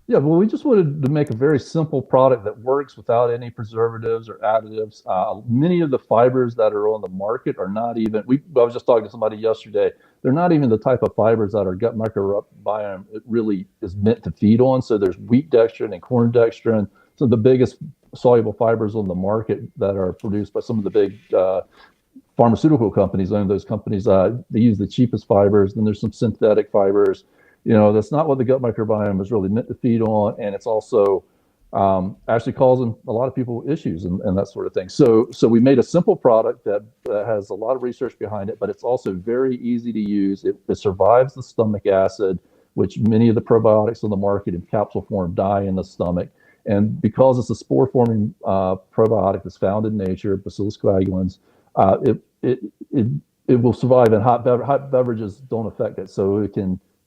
Yeah, well, we just wanted to make a very simple product that works without any preservatives or additives. Many of the fibers that are on the market are not even, I was just talking to somebody yesterday, they're not even the type of fibers that our gut microbiome it really is meant to feed on. So there's wheat dextrin and corn dextrin, some of the biggest soluble fibers on the market that are produced by some of the big pharmaceutical companies. And those companies, they use the cheapest fibers. Then there's some synthetic fibers. That's not what the gut microbiome is really meant to feed on. And it's also actually causing a lot of people issues and that sort of thing. So we made a simple product that has a lot of research behind it, but it's also very easy to use. It survives the stomach acid, which many of the probiotics on the market in capsule form die in the stomach. And because it's a spore-forming probiotic that's found in nature, Bacillus coagulans, it will survive, and hot beverages don't affect it. So you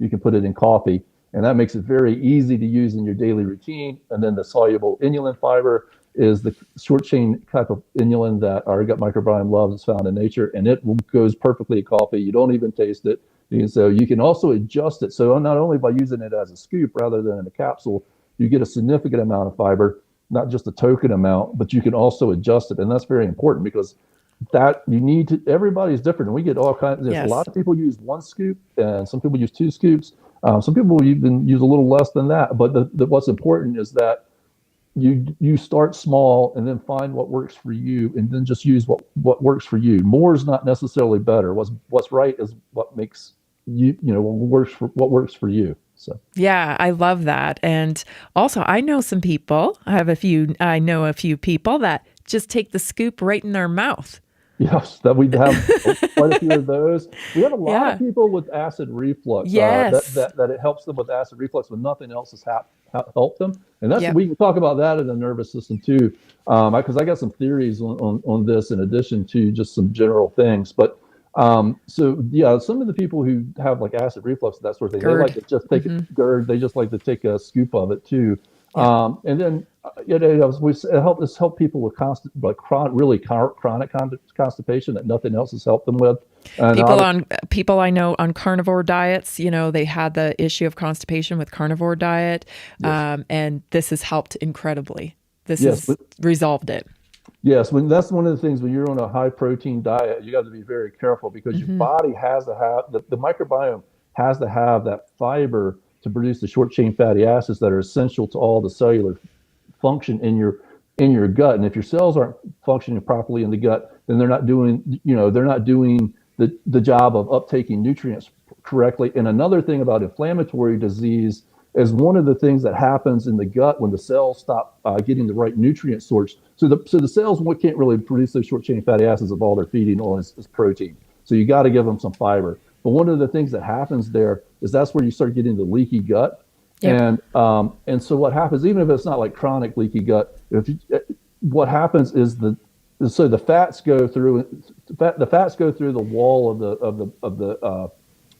can put it in coffee, and that makes it very easy to use in your daily routine. And then the soluble inulin fiber is the short chain type of inulin that our gut microbiome loves. It's found in nature, and it goes perfectly in coffee. You don't even taste it. So you can also adjust it. So not only by using it as a scoop rather than in a capsule, you get a significant amount of fiber, not just a token amount, but you can also adjust it. And that's very important because that you need to, everybody's different. And we get all kinds, there's a lot of people use one scoop and some people use 2 scoops. Some people even use a little less than that. But what's important is that you start small and then find what works for you, and then just use what works for you. More is not necessarily better. What's right is what makes what works for you. So yeah, I love that. And also I know some people, I know a few people that just take the scoop right in their mouth. Yes, that we have quite a few of those. We have a lot of people with acid reflux. Yes. That it helps them with acid reflux when nothing else has helped them. And that's we can talk about that in the nervous system too, because I got some theories on this in addition to just some general things. But some of the people who have like acid reflux, that sort of thing, they like to just take GERD. They just like to take a scoop of it too. Yeah. And then it help people with chronic constipation that nothing else has helped them with. And people I know on carnivore diets, they had the issue of constipation with carnivore diet, and this has helped incredibly. This has resolved it. Yes, that's one of the things when you're on a high protein diet, you got to be very careful because your body has to have the microbiome has to have that fiber to produce the short chain fatty acids that are essential to all the cellular function in your gut. And if your cells aren't functioning properly in the gut, then they're not doing the job of uptaking nutrients correctly. And another thing about inflammatory disease as one of the things that happens in the gut when the cells stop getting the right nutrient source. So the cells can't really produce those short chain fatty acids if all they're feeding on is protein. So you got to give them some fiber. But one of the things that happens there is that's where you start getting the leaky gut. Yep. And so what happens, even if it's not like chronic leaky gut, what happens is the fats go through the wall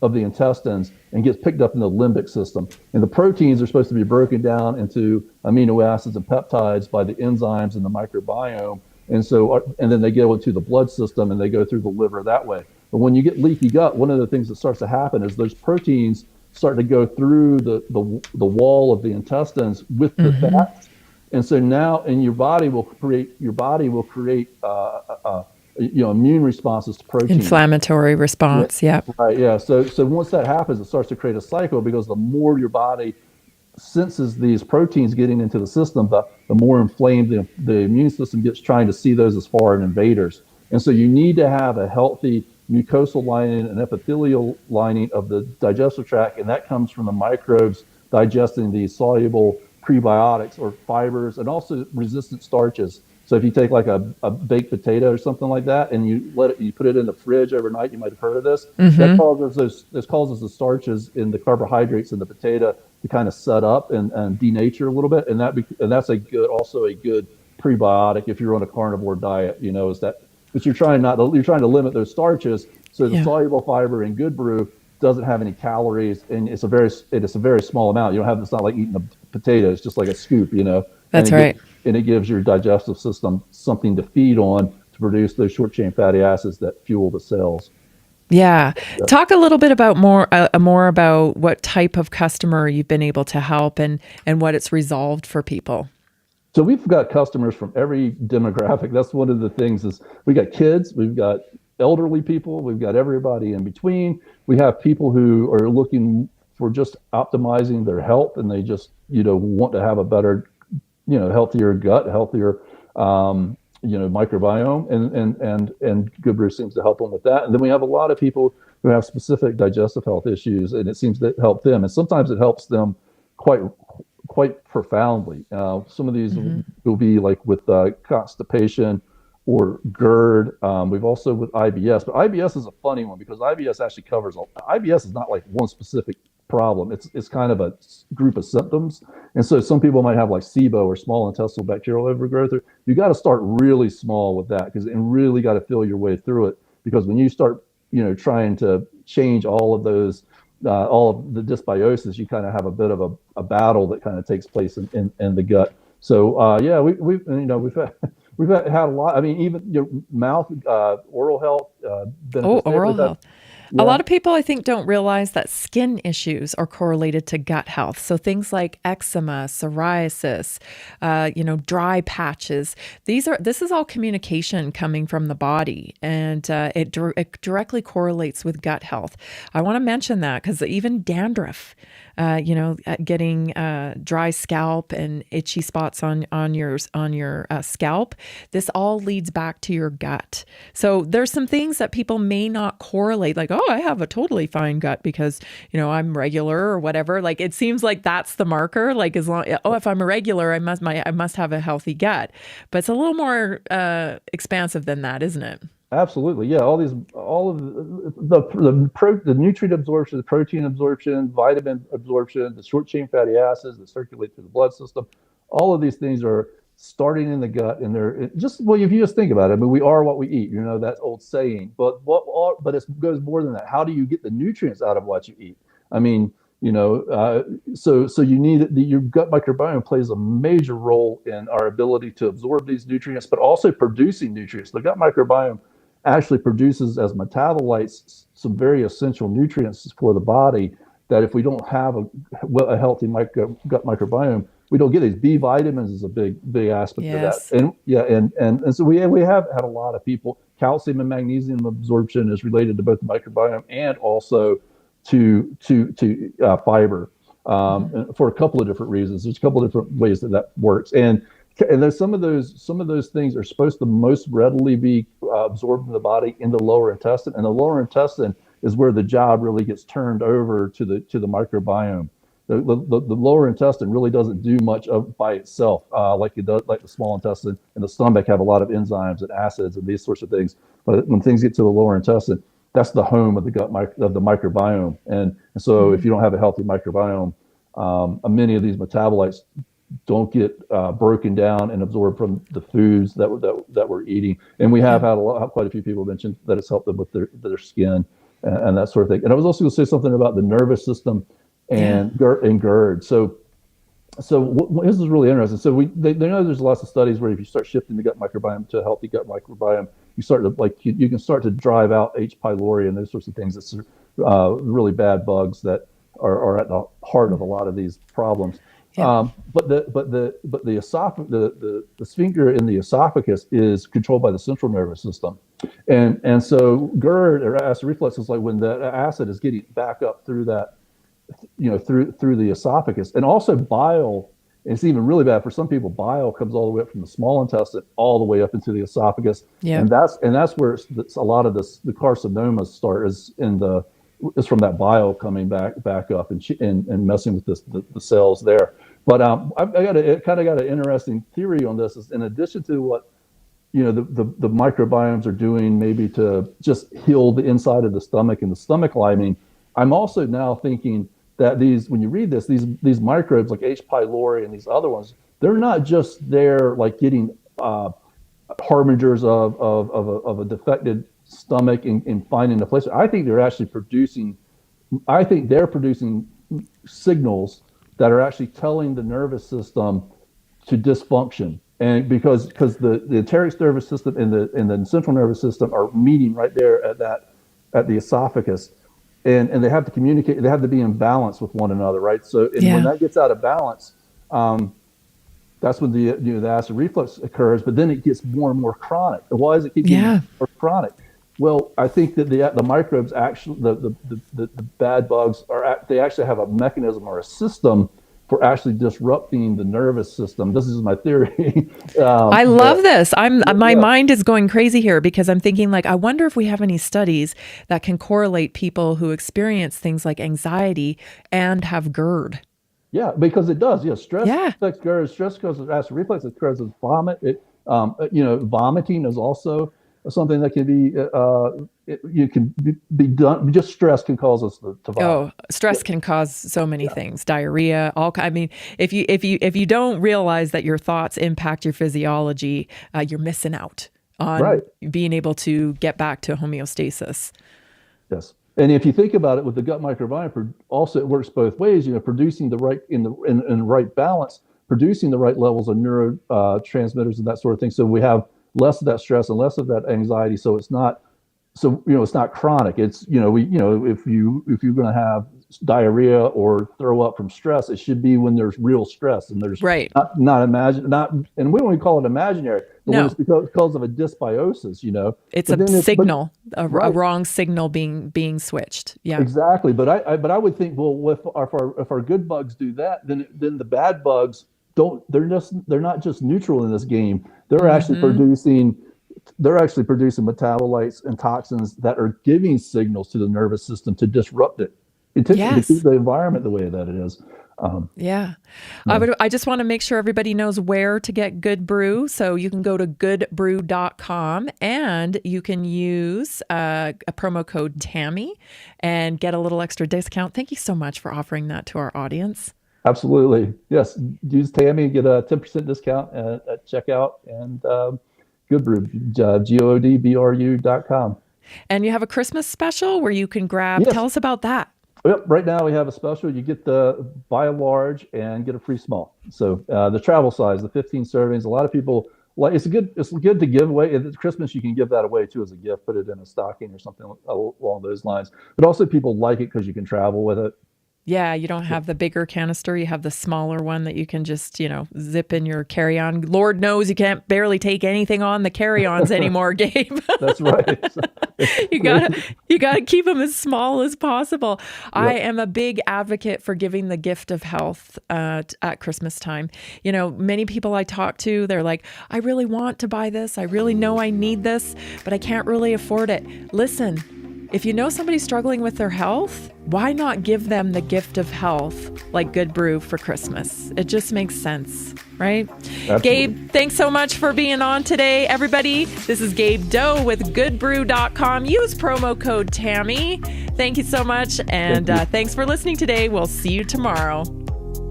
of the intestines and gets picked up in the limbic system. And the proteins are supposed to be broken down into amino acids and peptides by the enzymes in the microbiome. And then they go into the blood system and they go through the liver that way. But when you get leaky gut, one of the things that starts to happen is those proteins start to go through the wall of the intestines with the fats. And so now, and your body will create immune responses to protein. Inflammatory response, yeah. Right, yeah. So once that happens, it starts to create a cycle, because the more your body senses these proteins getting into the system, the more inflamed the immune system gets, trying to see those as foreign invaders. And so you need to have a healthy mucosal lining and epithelial lining of the digestive tract, and that comes from the microbes digesting these soluble prebiotics or fibers, and also resistant starches. So if you take like a baked potato or something like that, and you put it in the fridge overnight, you might have heard of this. That causes the starches in the carbohydrates in the potato to kind of set up and denature a little bit, and that's also a good prebiotic if you're on a carnivore diet. But you're trying to limit those starches, so the soluble fiber in Good Brew doesn't have any calories, and it's a very small amount. It's not like eating a potato; it's just like a scoop, That's right. And it gives your digestive system something to feed on to produce those short chain fatty acids that fuel the cells. Yeah. Talk a little bit about more about what type of customer you've been able to help and what it's resolved for people. So we've got customers from every demographic. That's one of the things is we got kids, we've got elderly people, we've got everybody in between. We have people who are looking for just optimizing their health, and they just, want to have a better, healthier gut, healthier, microbiome, and Good Brew seems to help them with that. And then we have a lot of people who have specific digestive health issues, and it seems to help them. And sometimes it helps them quite profoundly. Some of these will be like with constipation or GERD. We've also with IBS, but IBS is a funny one because IBS actually covers IBS is not like one specific problem. It's kind of a group of symptoms. And so some people might have like SIBO or small intestinal bacterial overgrowth. You got to start really small with that, and really got to feel your way through it, because when you start, trying to change all of those, all of the dysbiosis, you kind of have a bit of a battle that kind of takes place in the gut. So we've had a lot. I mean, even your mouth, oral health benefits. Oral health. Yeah. A lot of people, I think, don't realize that skin issues are correlated to gut health. So things like eczema, psoriasis, dry patches. This is all communication coming from the body, and it directly correlates with gut health. I want to mention that because even dandruff, getting dry scalp and itchy spots on your scalp, this all leads back to your gut. So there's some things that people may not correlate, like, oh, I have a totally fine gut because, I'm regular or whatever. Like, it seems like that's the marker. Like, if I'm a regular, I must have a healthy gut. But it's a little more expansive than that, isn't it? Absolutely, yeah. All of the nutrient absorption, the protein absorption, vitamin absorption, the short chain fatty acids that circulate through the blood system, all of these things are starting in the gut, and they're just, well, if you just think about it, I mean, we are what we eat. That old saying. But it goes more than that. How do you get the nutrients out of what you eat? I mean, so you need your gut microbiome plays a major role in our ability to absorb these nutrients, but also producing nutrients. The gut microbiome actually produces as metabolites some very essential nutrients for the body that if we don't have a healthy gut microbiome, we don't get these. B vitamins is a big aspect of that. And so we have had a lot of people. Calcium and magnesium absorption is related to both the microbiome and also to fiber for a couple of different reasons. There's a couple of different ways that works, and there's some of those things are supposed to most readily be absorbed in the body in the lower intestine, and the lower intestine is where the job really gets turned over to the microbiome. the lower intestine really doesn't do much by itself, like it does, like the small intestine and the stomach have a lot of enzymes and acids and these sorts of things. But when things get to the lower intestine, that's the home of the of the microbiome. And so if you don't have a healthy microbiome, many of these metabolites don't get broken down and absorbed from the foods that we're eating. And we have had quite a few people mention that it's helped them with their skin and that sort of thing. And I was also going to say something about the nervous system and GERD. So this is really interesting. So they know there's lots of studies where if you start shifting the gut microbiome to a healthy gut microbiome, you start to you can start to drive out H. pylori and those sorts of things. It's really bad bugs that are at the heart of a lot of these problems. Yeah. But the sphincter in the esophagus is controlled by the central nervous system, and so GERD or acid reflux is like when the acid is getting back up through that, through the esophagus, and also bile. It's even really bad for some people. Bile comes all the way up from the small intestine all the way up into the esophagus, and that's where a lot of the carcinomas start is from that bile coming back up and messing with the cells there. But I got an interesting theory on this. Is in addition to what the microbiomes are doing, maybe to just heal the inside of the stomach and the stomach lining, I'm also now thinking that when you read this, these microbes like H. pylori and these other ones, they're not just there like getting harbingers of a defected stomach and finding a place. I think they're producing signals that are actually telling the nervous system to dysfunction. And because the enteric nervous system and the central nervous system are meeting right there at the esophagus, and they have to communicate. They have to be in balance with one another, right? So when that gets out of balance, that's when the acid reflux occurs. But then it gets more and more chronic. And why does it keep getting more chronic? Well, I think that the microbes actually, the bad bugs they actually have a mechanism or a system for actually disrupting the nervous system. This is my theory. I love this. My mind is going crazy here because I'm thinking like, I wonder if we have any studies that can correlate people who experience things like anxiety and have GERD. Yeah, because it does. Yeah, stress affects GERD. Stress causes acid reflux. It causes vomit. Vomiting is also something that can be done. Just stress can cause us to vomit. Oh, stress can cause so many things. Diarrhea. If you don't realize that your thoughts impact your physiology, you're missing out on being able to get back to homeostasis. Yes. And if you think about it, with the gut microbiome, also it works both ways. Producing the right in the right balance, producing the right levels of neurotransmitters and that sort of thing. So we have less of that stress and less of that anxiety. So it's not chronic. It's if you're going to have diarrhea or throw up from stress, it should be when there's real stress and there's and we don't even call it imaginary. But when it's because of a dysbiosis, it's a signal, a wrong signal being switched. Yeah, exactly. But I would think, well, if our good bugs do that, then the bad bugs don't. They're not just neutral in this game. They're actually producing metabolites and toxins that are giving signals to the nervous system to disrupt it. To keep the environment the way that it is. I just want to make sure everybody knows where to get Good Brew. So you can go to goodbrew.com and you can use a promo code Tammy and get a little extra discount. Thank you so much for offering that to our audience. Absolutely. Yes. Use Tammy, get a 10% discount at checkout, and Good Brew, godbru.com. And you have a Christmas special where you can grab, tell us about that. Yep. Right now we have a special. You get buy a large and get a free small. So the travel size, the 15 servings. A lot of people it's good to give away. At Christmas, you can give that away too as a gift. Put it in a stocking or something along those lines. But also people like it because you can travel with it. Yeah, you don't have the bigger canister. You have the smaller one that you can just, zip in your carry-on. Lord knows you can't barely take anything on the carry-ons anymore, Gabe. That's right. You gotta keep them as small as possible. Yep. I am a big advocate for giving the gift of health at Christmas time. Many people I talk to, they're like, I really want to buy this. I really know I need this, but I can't really afford it. Listen. if you know somebody's struggling with their health, why not give them the gift of health like Good Brew for Christmas? It just makes sense, right? Absolutely. Gabe, thanks so much for being on today, everybody. This is Gabe Doe with goodbrew.com. Use promo code Tammy. Thank you so much. And thanks for listening today. We'll see you tomorrow.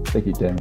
Thank you, Tammy.